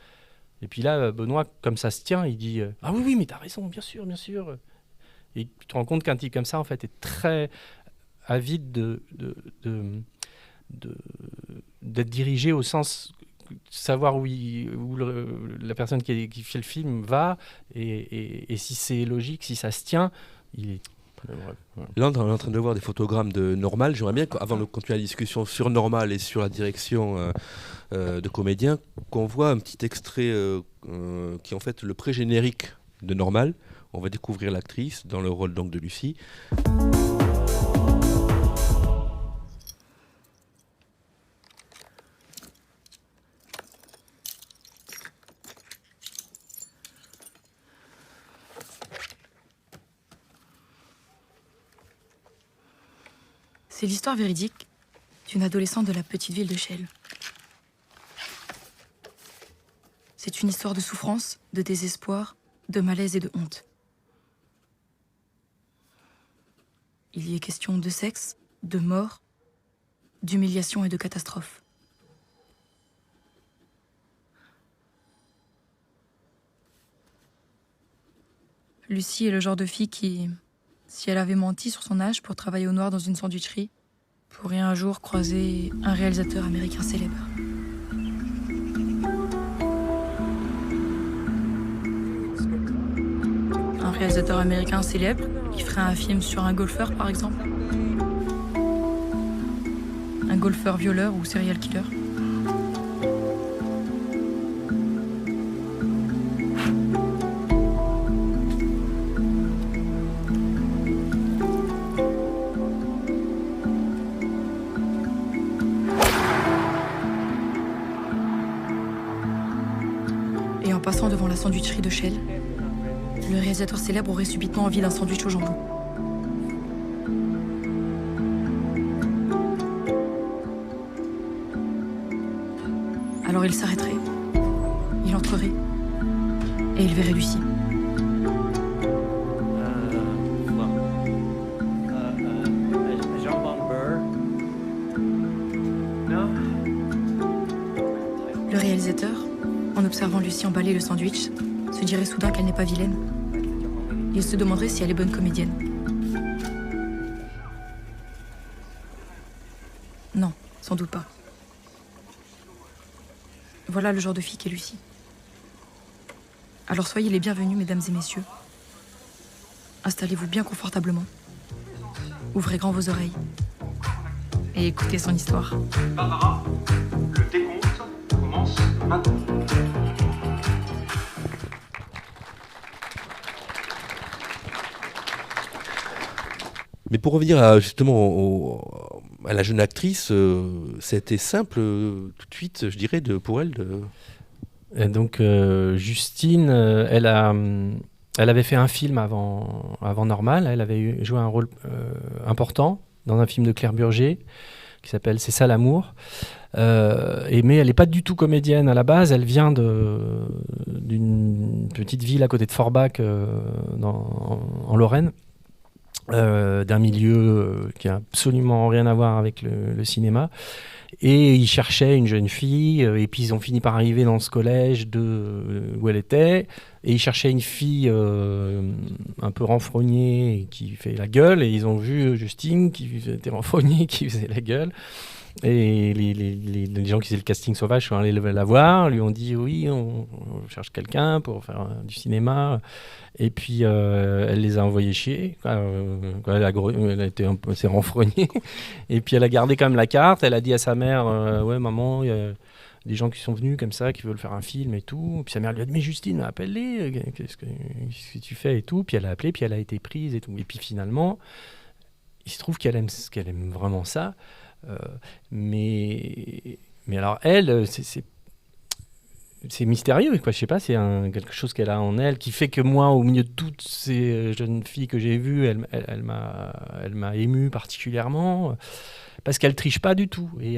Speaker 3: Et puis là, Benoît, comme ça se tient, il dit ah oui, mais t'as raison, bien sûr, bien sûr. Et tu te rends compte qu'un type comme ça, en fait, est très avide d'être dirigé au sens de savoir où la personne qui fait le film va, et si c'est logique, si ça se tient, il est...
Speaker 2: Là, on est en train de voir des photogrammes de Normal. J'aimerais bien, avant de continuer la discussion sur Normal et sur la direction de comédien, qu'on voit un petit extrait qui est en fait le pré-générique de Normal. On va découvrir l'actrice dans le rôle donc de Lucie.
Speaker 10: C'est l'histoire véridique d'une adolescente de la petite ville de Chelles. C'est une histoire de souffrance, de désespoir, de malaise et de honte. Il y est question de sexe, de mort, d'humiliation et de catastrophe. Lucie est le genre de fille qui, si elle avait menti sur son âge pour travailler au noir dans une sandwicherie, pourrait un jour croiser un réalisateur américain célèbre. Un réalisateur américain célèbre qui ferait un film sur un golfeur, par exemple. Un golfeur violeur ou serial killer. Et en passant devant la sandwicherie de Chelles, le réalisateur célèbre aurait subitement envie d'un sandwich au jambon. Alors il s'arrêterait, il entrerait, et il verrait Lucie. Le réalisateur, en observant Lucie emballer le sandwich, se dirait soudain qu'elle n'est pas vilaine. Il se demanderait si elle est bonne comédienne. Non, sans doute pas. Voilà le genre de fille qu'est Lucie. Alors soyez les bienvenus, mesdames et messieurs. Installez-vous bien confortablement. Ouvrez grand vos oreilles. Et écoutez son histoire.
Speaker 11: Barbara, le décompte commence maintenant.
Speaker 2: Mais pour revenir justement à la jeune actrice, c'était simple tout de suite, je dirais, pour elle.
Speaker 3: Et donc Justine, elle avait fait un film avant Normal. Elle avait joué un rôle important dans un film de Claire Burger qui s'appelle C'est ça l'amour. Mais elle n'est pas du tout comédienne à la base. Elle vient d'une petite ville à côté de Forbach en Lorraine. D'un milieu qui a absolument rien à voir avec le cinéma, et ils cherchaient une jeune fille, et puis ils ont fini par arriver dans ce collège où elle était, et ils cherchaient une fille un peu renfrognée qui fait la gueule, et ils ont vu Justine qui était renfrognée, qui faisait la gueule. Et les gens qui faisaient le casting sauvage sont allés la voir, lui ont dit oui, on cherche quelqu'un pour faire du cinéma. Et puis elle les a envoyés chier. Elle a été un peu renfrognée. Et puis elle a gardé quand même la carte. Elle a dit à sa mère ouais, maman, il y a des gens qui sont venus comme ça, qui veulent faire un film et tout. Et puis sa mère lui a dit mais Justine, appelle-les, qu'est-ce que tu fais et tout. Puis elle a appelé, puis elle a été prise et tout. Et puis finalement, il se trouve qu'elle aime vraiment ça. Mais alors elle, c'est mystérieux, quoi. Je sais pas, c'est quelque chose qu'elle a en elle qui fait que moi, au milieu de toutes ces jeunes filles que j'ai vues, elle m'a ému particulièrement parce qu'elle triche pas du tout. Et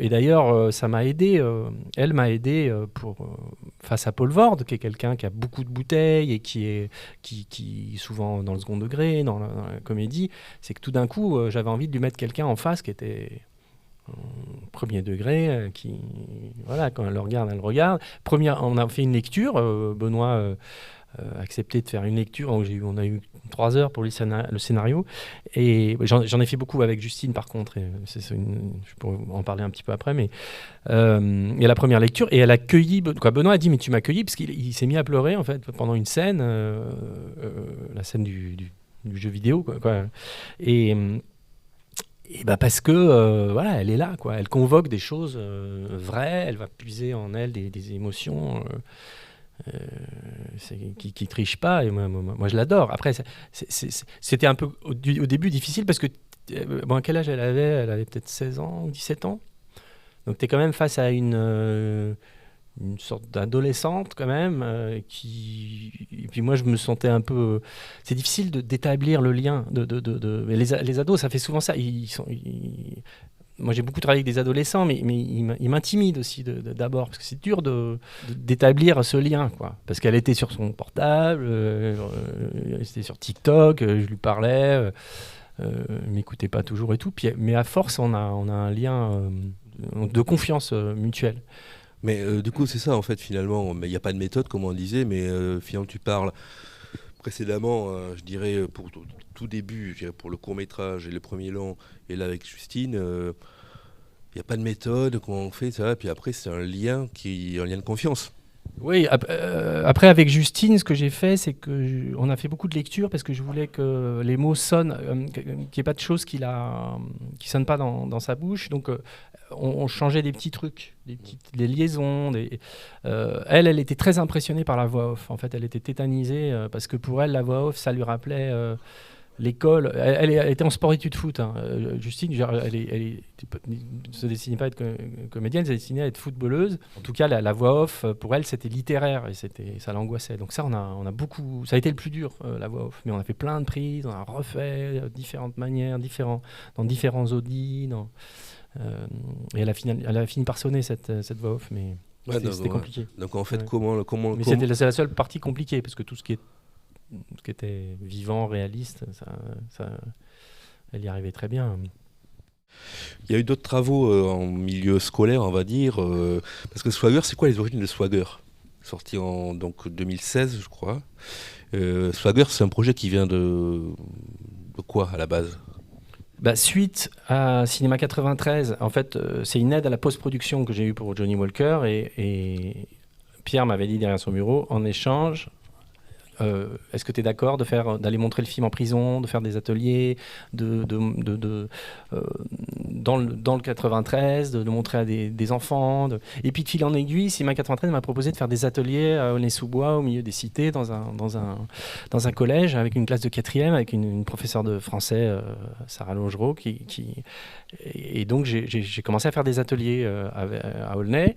Speaker 3: d'ailleurs, ça m'a aidé. Elle m'a aidé face à Paul Vord, qui est quelqu'un qui a beaucoup de bouteilles et qui est souvent dans le second degré, dans la comédie. C'est que tout d'un coup, j'avais envie de lui mettre quelqu'un en face qui était premier degré, qui, voilà, quand elle le regarde, elle regarde. On a fait une lecture, Benoît a accepté de faire une lecture, on a eu 3 heures pour le scénario, et j'en ai fait beaucoup avec Justine par contre, je pourrais en parler un petit peu après, mais il y a la première lecture, et elle a accueilli, Benoît a dit mais tu m'as accueilli, parce qu'il s'est mis à pleurer en fait pendant une scène, la scène du jeu vidéo, quoi. Et parce que voilà, elle est là, quoi. Elle convoque des choses vraies, elle va puiser en elle des émotions qui trichent pas, et moi je l'adore. Après, c'était un peu au début difficile parce que à quel âge elle avait? Elle avait peut-être 16 ans ou 17 ans. Donc tu es quand même face à une sorte d'adolescente quand même, et puis moi je me sentais un peu... C'est difficile d'établir le lien. Les ados, ça fait souvent ça. Moi j'ai beaucoup travaillé avec des adolescents, mais ils m'intimident aussi d'abord, parce que c'est dur d'établir ce lien, quoi. Parce qu'elle était sur son portable, elle était sur TikTok, je lui parlais, il m'écoutait pas toujours et tout. Mais à force, on a un lien de confiance mutuelle.
Speaker 2: Mais du coup, c'est ça, en fait, finalement. Il n'y a pas de méthode, comme on disait, mais finalement, tu parles précédemment, je dirais, pour tout début, je dirais, pour le court-métrage et le premier long, et là, avec Justine, il n'y a pas de méthode, comment on fait ça, et puis après, c'est un lien de confiance.
Speaker 3: Oui, après, avec Justine, ce que j'ai fait, c'est qu'on a fait beaucoup de lectures, parce que je voulais que les mots sonnent, qu'il n'y ait pas de choses qui sonnent pas dans sa bouche, donc... On changeait des petits trucs, des liaisons. Elle était très impressionnée par la voix off. En fait, elle était tétanisée parce que pour elle, la voix off, ça lui rappelait l'école. Elle était en sport-études foot. Hein. Justine, elle ne se destinait pas à être comédienne, elle se destinait à être footballeuse. En tout cas, la voix off, pour elle, c'était littéraire et ça l'angoissait. Donc ça, on a beaucoup... Ça a été le plus dur, la voix off. Mais on a fait plein de prises, on a refait de différentes manières, dans différents audis, et elle a fini par sonner cette voix off, mais c'était compliqué.
Speaker 2: Donc en fait,
Speaker 3: Mais c'est la seule partie compliquée, parce que tout ce qui était vivant, réaliste, ça, elle y arrivait très bien.
Speaker 2: Il y a eu d'autres travaux en milieu scolaire, on va dire, parce que Swagger, c'est quoi les origines de Swagger? Sorti en 2016, je crois. Swagger, c'est un projet qui vient de quoi à la base?
Speaker 3: Suite à Cinéma 93, en fait, c'est une aide à la post-production que j'ai eue pour Johnny Walker et Pierre m'avait dit derrière son bureau, en échange, est-ce que tu es d'accord d'aller montrer le film en prison, de faire des ateliers dans le 93, de montrer à des enfants. Et puis de fil en aiguille, Cinéma 93 m'a proposé de faire des ateliers à Aulnay-sous-Bois, au milieu des cités, dans un collège, avec une classe de 4e, avec une professeure de français, Sarah Longereau, et donc j'ai commencé à faire des ateliers à Aulnay.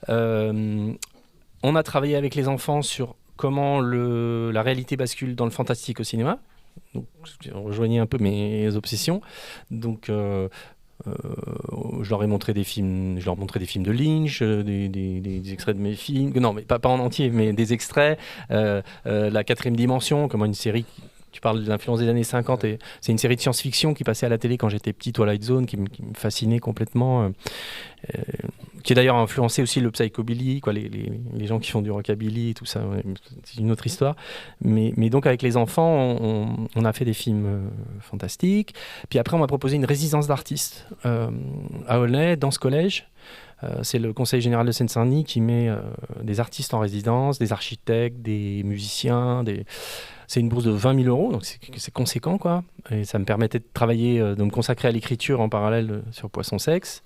Speaker 3: On a travaillé avec les enfants sur comment la réalité bascule dans le fantastique au cinéma. Donc, on rejoignait un peu mes obsessions. Donc, je leur montrais des films de Lynch, des extraits de mes films. Non, mais pas en entier, mais des extraits. La quatrième dimension, comment une série... Tu parles de l'influence des années 50, et c'est une série de science-fiction qui passait à la télé quand j'étais petit, Twilight Zone, qui me fascinait complètement, qui a d'ailleurs influencé aussi le psychobilly, quoi, les gens qui font du rockabilly, tout ça, ouais, c'est une autre histoire. Mais donc avec les enfants, on a fait des films fantastiques. Puis après, on m'a proposé une résidence d'artistes à Aulnay, dans ce collège. C'est le Conseil général de Seine-Saint-Denis qui met des artistes en résidence, des architectes, des musiciens, c'est une bourse de 20 000 €, donc c'est conséquent, quoi. Et ça me permettait de travailler, de me consacrer à l'écriture en parallèle sur Poisson Sexe.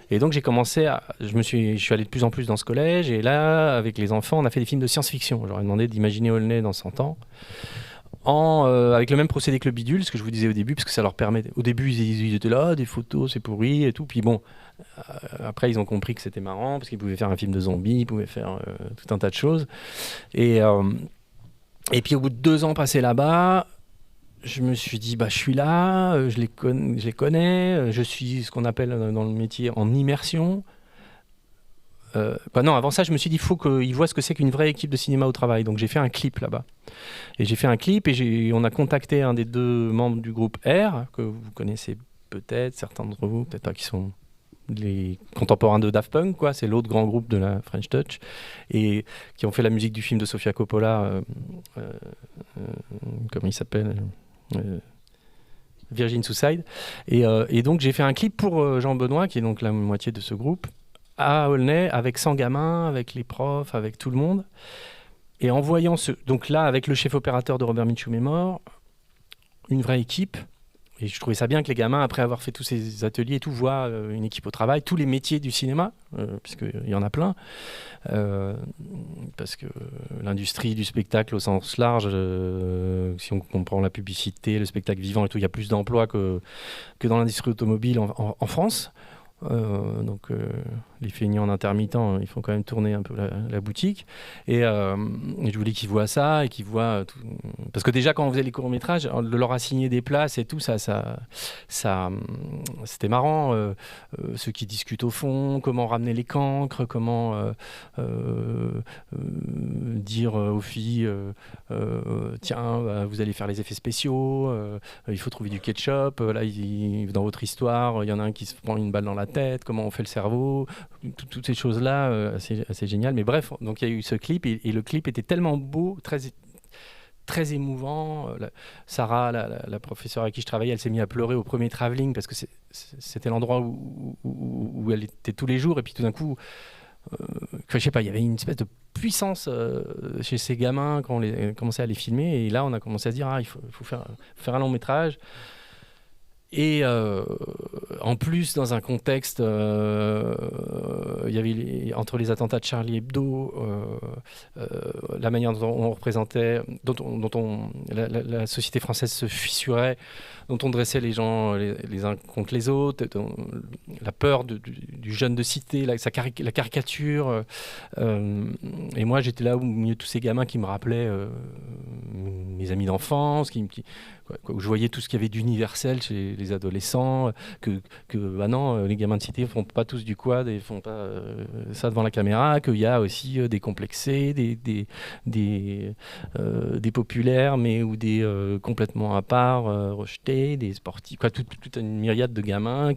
Speaker 3: Et donc j'ai commencé je suis allé de plus en plus dans ce collège, et là, avec les enfants, on a fait des films de science-fiction. Je leur ai demandé d'imaginer Aulnay dans 100 ans. Avec le même procédé que le bidule, ce que je vous disais au début, parce que ça leur permet... Au début, ils étaient là, des photos, c'est pourri et tout. Puis bon, après, ils ont compris que c'était marrant, parce qu'ils pouvaient faire un film de zombies, ils pouvaient faire tout un tas de choses. Et puis au bout de 2 ans passés là-bas, je me suis dit, je suis là, je les connais, je suis ce qu'on appelle dans le métier en immersion. Non, avant ça, je me suis dit, il faut qu'ils voient ce que c'est qu'une vraie équipe de cinéma au travail. Donc j'ai fait un clip là-bas. Et j'ai fait un clip et on a contacté un des 2 membres du groupe R, que vous connaissez peut-être, certains d'entre vous, peut-être pas, qui sont les contemporains de Daft Punk, quoi. C'est l'autre grand groupe de la French Touch, et qui ont fait la musique du film de Sofia Coppola, comment il s'appelle, Virgin Suicide. Et donc j'ai fait un clip pour Jean Benoît, qui est donc la moitié de ce groupe, à Aulnay, avec 100 gamins, avec les profs, avec tout le monde. Et en voyant donc là, avec le chef opérateur de Robert Mitchum est mort, une vraie équipe. Et je trouvais ça bien que les gamins, après avoir fait tous ces ateliers et tout, voient une équipe au travail, tous les métiers du cinéma, puisqu'il y en a plein, parce que l'industrie du spectacle au sens large, si on comprend la publicité, le spectacle vivant et tout, il y a plus d'emplois que dans l'industrie automobile en France. Donc les feignants en intermittent, ils font quand même tourner un peu la boutique, et je voulais qu'ils voient ça, et qu'ils voient tout. Parce que déjà quand on faisait les courts-métrages, de leur assigner des places et tout, ça c'était marrant, ceux qui discutent au fond, comment ramener les cancres, comment dire aux filles tiens, vous allez faire les effets spéciaux, il faut trouver du ketchup, là dans votre histoire il y en a un qui se prend une balle dans la tête, comment on fait le cerveau, toutes ces choses-là, assez génial. Mais bref, donc il y a eu ce clip, et le clip était tellement beau, très émouvant. Sarah, la professeure avec qui je travaillais, elle s'est mise à pleurer au premier travelling, parce que c'était l'endroit où elle était tous les jours, et puis tout d'un coup, je sais pas, il y avait une espèce de puissance chez ces gamins quand on commençait à les filmer, et là on a commencé à se dire, il faut faire un long métrage. Et en plus, dans un contexte, il y avait entre les attentats de Charlie Hebdo, la manière dont on représentait, dont la société française se fissurait, dont on dressait les gens les uns contre les autres, la peur du jeune de cité, la caricature. Et moi, j'étais là au milieu de tous ces gamins qui me rappelaient mes amis d'enfance, où je voyais tout ce qu'il y avait d'universel chez les adolescents, que non, les gamins de cité ne font pas tous du quad et ne font pas ça devant la caméra, qu'il y a aussi des complexés, des populaires, mais ou des complètement à part, rejetés, des sportifs, toute une myriade de gamins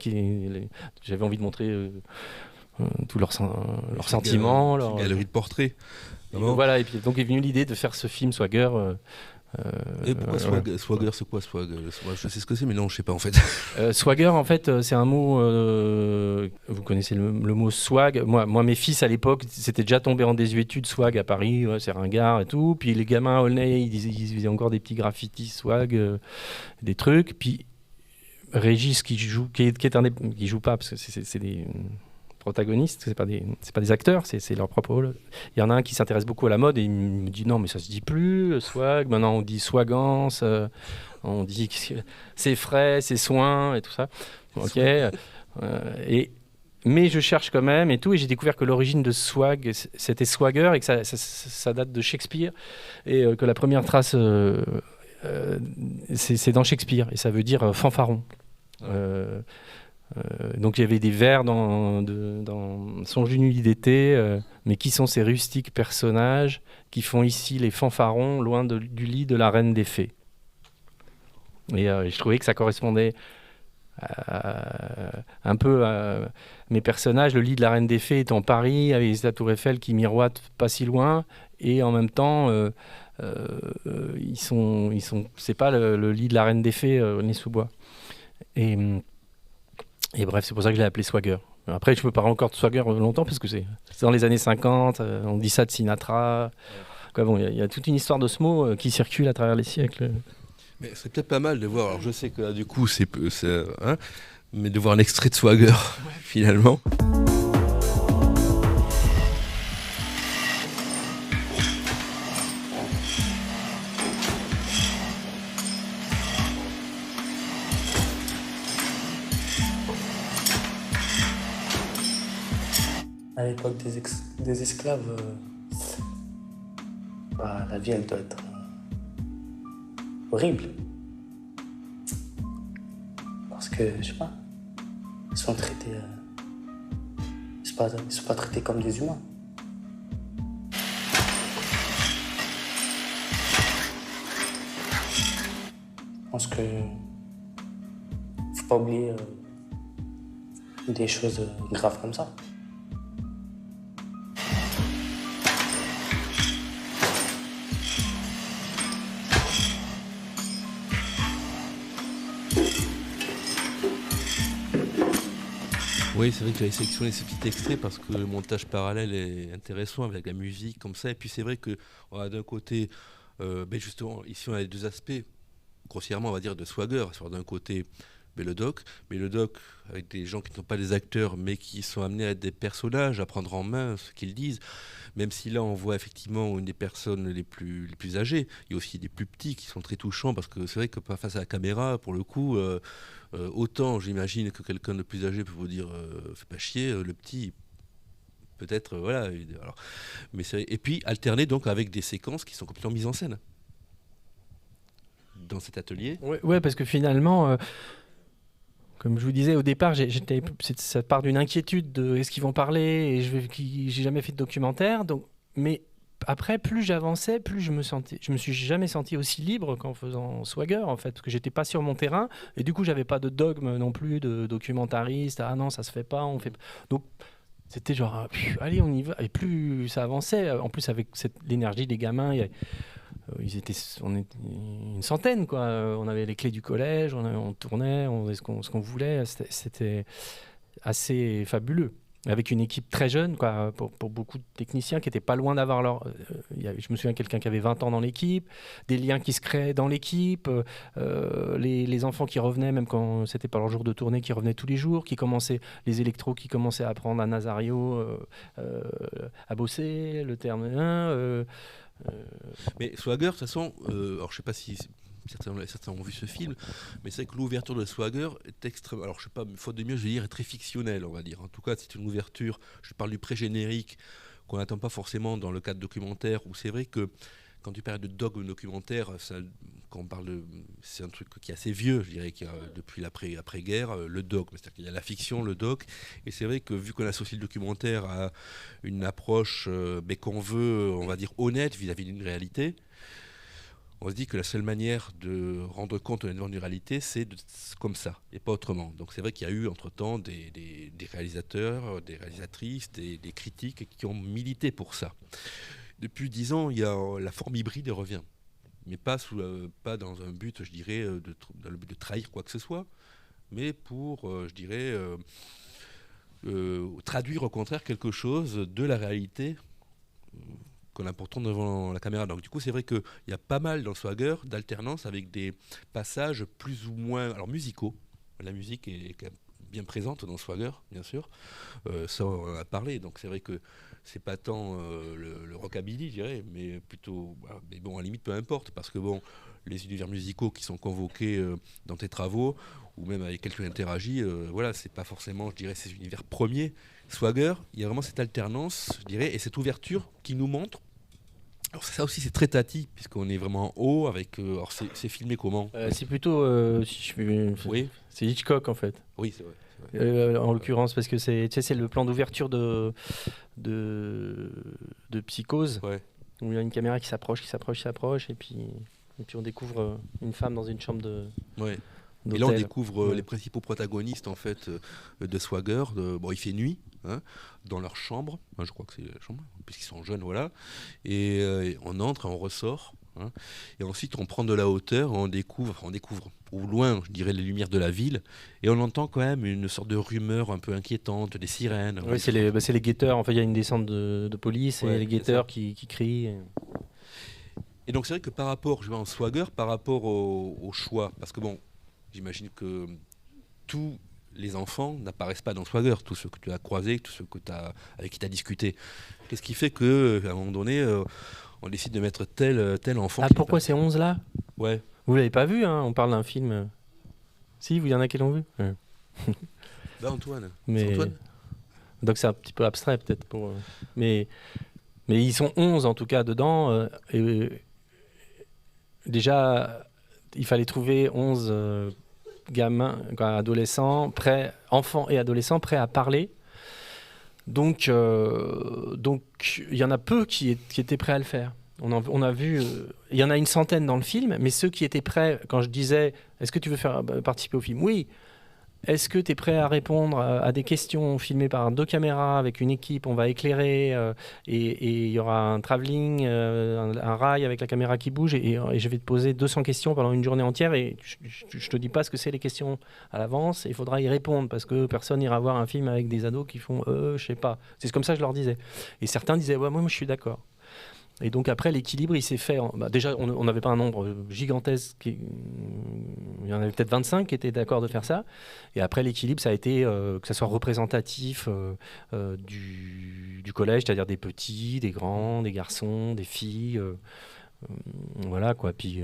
Speaker 3: j'avais envie de montrer tous leurs sentiments.
Speaker 2: Leur galerie de portraits.
Speaker 3: Voilà, et puis donc est venue l'idée de faire ce film Swagger,
Speaker 2: Et pourquoi swagger, c'est quoi swag? Moi, je sais ce que c'est, mais non, je sais pas en fait.
Speaker 3: Swagger, en fait, c'est un mot. Vous connaissez le mot swag. Moi, mes fils à l'époque, c'était déjà tombé en désuétude. Swag à Paris, ouais, c'est ringard et tout. Puis les gamins à Aulnay, ils faisaient encore des petits graffitis swag, des trucs. Puis Régis qui joue pas parce que c'est des protagonistes, c'est pas des acteurs, c'est leur propre rôle. Il y en a un qui s'intéresse beaucoup à la mode et il me dit non mais ça se dit plus swag, maintenant on dit swagance, on dit que c'est frais, c'est soin et tout ça. Ok. Mais je cherche quand même et tout, et j'ai découvert que l'origine de swag c'était swagger et que ça date de Shakespeare et que la première trace c'est dans Shakespeare et ça veut dire fanfaron. Donc il y avait des vers dans Songe d'une nuit d'été, mais qui sont ces rustiques personnages qui font ici les fanfarons loin du lit de la reine des fées. Et je trouvais que ça correspondait un peu à mes personnages. Le lit de la reine des fées est en Paris avec la tour Eiffel qui miroite pas si loin, et en même temps c'est pas le lit de la reine des fées Aulnay-sous-Bois. Et bref, c'est pour ça que je l'ai appelé Swagger. Après, je peux parler encore de Swagger longtemps, parce que c'est dans les années 50, on dit ça de Sinatra. Bon, y a toute une histoire de ce mot qui circule à travers les siècles.
Speaker 2: Mais c'est peut-être pas mal de voir, alors je sais que là, du coup, mais de voir un extrait de Swagger, finalement.
Speaker 12: À l'époque des esclaves, la vie, elle doit être horrible. Parce que, je sais pas, ils sont traités... ils sont pas traités comme des humains. Je pense que... faut pas oublier des choses graves comme ça.
Speaker 2: Oui, c'est vrai que j'avais sélectionné ces petits extraits parce que le montage parallèle est intéressant avec la musique comme ça. Et puis c'est vrai que d'un côté, justement, ici on a les deux aspects, grossièrement on va dire, de Swagger. C'est-à-dire d'un côté le doc avec des gens qui ne sont pas des acteurs mais qui sont amenés à être des personnages, à prendre en main ce qu'ils disent. Même si là on voit effectivement une des personnes les plus âgées, il y a aussi des plus petits qui sont très touchants parce que c'est vrai que face à la caméra, pour le coup, autant j'imagine que quelqu'un de plus âgé peut vous dire fais pas chier, le petit peut-être voilà. Alors, mais et puis alterner donc avec des séquences qui sont complètement mises en scène dans cet atelier.
Speaker 3: Ouais, parce que finalement. Comme je vous disais au départ, ça part d'une inquiétude de est-ce qu'ils vont parler et j'ai jamais fait de documentaire. Mais après, plus j'avançais, plus je me suis jamais senti aussi libre qu'en faisant Swagger en fait, parce que j'étais pas sur mon terrain et du coup j'avais pas de dogme non plus de documentariste. Ah non, ça se fait pas, on fait. Donc c'était genre allez on y va. Et plus ça avançait, en plus avec l'énergie des gamins. On était une centaine, quoi. On avait les clés du collège, on tournait, on faisait ce qu'on voulait. C'était assez fabuleux. Avec une équipe très jeune, quoi, pour beaucoup de techniciens qui n'étaient pas loin d'avoir leur... je me souviens de quelqu'un qui avait 20 ans dans l'équipe, des liens qui se créaient dans l'équipe, les enfants qui revenaient, même quand c'était pas leur jour de tournée, qui revenaient tous les jours, les électros qui commençaient à apprendre à Nazario à bosser, le terme 1...
Speaker 2: Mais Swagger, de toute façon, alors je sais pas si certains ont vu ce film, mais c'est que l'ouverture de Swagger est extrêmement, alors je sais pas, faute de mieux, je vais dire, est très fictionnelle, on va dire. En tout cas, c'est une ouverture, je parle du pré-générique, qu'on n'attend pas forcément dans le cadre documentaire, où c'est vrai que quand tu parles de dogme documentaire, quand on parle c'est un truc qui est assez vieux, je dirais, depuis l'après-guerre, le dogme. C'est-à-dire qu'il y a la fiction, le doc, et c'est vrai que vu qu'on associe le documentaire à une approche mais qu'on veut, on va dire, honnête vis-à-vis d'une réalité, on se dit que la seule manière de rendre compte honnêtement d'une réalité, c'est comme ça, et pas autrement. Donc c'est vrai qu'il y a eu entre-temps des réalisateurs, des réalisatrices, des critiques qui ont milité pour ça. Depuis 10 ans, la forme hybride revient. mais pas dans un but, je dirais, dans le but de trahir quoi que ce soit, mais pour, je dirais, traduire au contraire quelque chose de la réalité qu'on a pourtant devant la caméra. Donc du coup, c'est vrai qu'il y a pas mal dans Swagger d'alternance avec des passages plus ou moins musicaux. La musique est quand même bien présente dans Swagger, bien sûr. Ça, on en a parlé. Donc c'est vrai que c'est pas tant le rockabilly, je dirais, mais plutôt... mais bon, à la limite, peu importe, parce que bon, les univers musicaux qui sont convoqués dans tes travaux, ou même avec lesquels tu interagis, voilà, c'est pas forcément, je dirais, ces univers premiers. Swagger, il y a vraiment cette alternance, je dirais, et cette ouverture qui nous montre. Alors ça aussi, c'est très Tati, puisqu'on est vraiment en haut, avec... alors c'est filmé comment
Speaker 3: C'est plutôt...
Speaker 2: oui.
Speaker 3: C'est Hitchcock, en fait.
Speaker 2: Oui, c'est vrai.
Speaker 3: En l'occurrence, parce que c'est le plan d'ouverture de Psychose, où il y a une caméra qui s'approche, et puis on découvre une femme dans une chambre de...
Speaker 2: Ouais.
Speaker 3: d'hôtel.
Speaker 2: Et là, on découvre les principaux protagonistes en fait de Swagger. Bon, il fait nuit dans leur chambre. Je crois que c'est la chambre, puisqu'ils sont jeunes, voilà. Et on entre et on ressort. Et ensuite, on prend de la hauteur, on découvre au loin, je dirais, les lumières de la ville, et on entend quand même une sorte de rumeur un peu inquiétante, des sirènes.
Speaker 3: Oui, c'est les guetteurs. En fait, il y a une descente de police et les guetteurs qui crient.
Speaker 2: Et donc, c'est vrai que par rapport, je vois en Swagger, par rapport au choix, parce que bon, j'imagine que tous les enfants n'apparaissent pas dans Swagger, tous ceux que tu as croisés, tous ceux avec qui tu as discuté. Qu'est-ce qui fait qu'à un moment donné, on décide de mettre tel enfant.
Speaker 3: Pourquoi ces 11 là?
Speaker 2: Ouais.
Speaker 3: Vous l'avez pas vu, hein? On parle d'un film. Si, il y en a qui l'ont vu.
Speaker 2: Antoine.
Speaker 3: Mais...
Speaker 2: C'est Antoine.
Speaker 3: Donc c'est un petit peu abstrait peut-être pour. Mais ils sont 11 en tout cas dedans. Déjà, il fallait trouver 11 gamins, adolescents, enfants et adolescents prêts à parler. Donc, il y en a peu qui étaient prêts à le faire. On a vu, il y en a une centaine dans le film, mais ceux qui étaient prêts, quand je disais, est-ce que tu veux participer au film? Oui. Est-ce que tu es prêt à répondre à des questions filmées par 2 caméras avec une équipe? On va éclairer et il y aura un travelling, un rail avec la caméra qui bouge et je vais te poser 200 questions pendant une journée entière et je te dis pas ce que c'est les questions à l'avance. Il faudra y répondre parce que personne n'ira voir un film avec des ados qui font je sais pas. C'est comme ça que je leur disais. Et certains disaient ouais, moi je suis d'accord. Et donc après, l'équilibre, il s'est fait... déjà, on n'avait pas un nombre gigantesque. Il y en avait peut-être 25 qui étaient d'accord de faire ça. Et après, l'équilibre, ça a été que ça soit représentatif du collège, c'est-à-dire des petits, des grands, des garçons, des filles. Voilà, quoi. Puis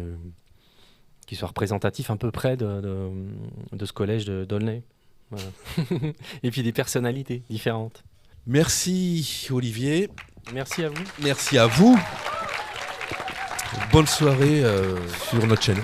Speaker 3: qui soit représentatif à peu près de ce collège d'Aulnay. Voilà. Et puis des personnalités différentes.
Speaker 2: Merci, Olivier.
Speaker 3: Merci à vous.
Speaker 2: Merci à vous. Bonne soirée sur notre chaîne.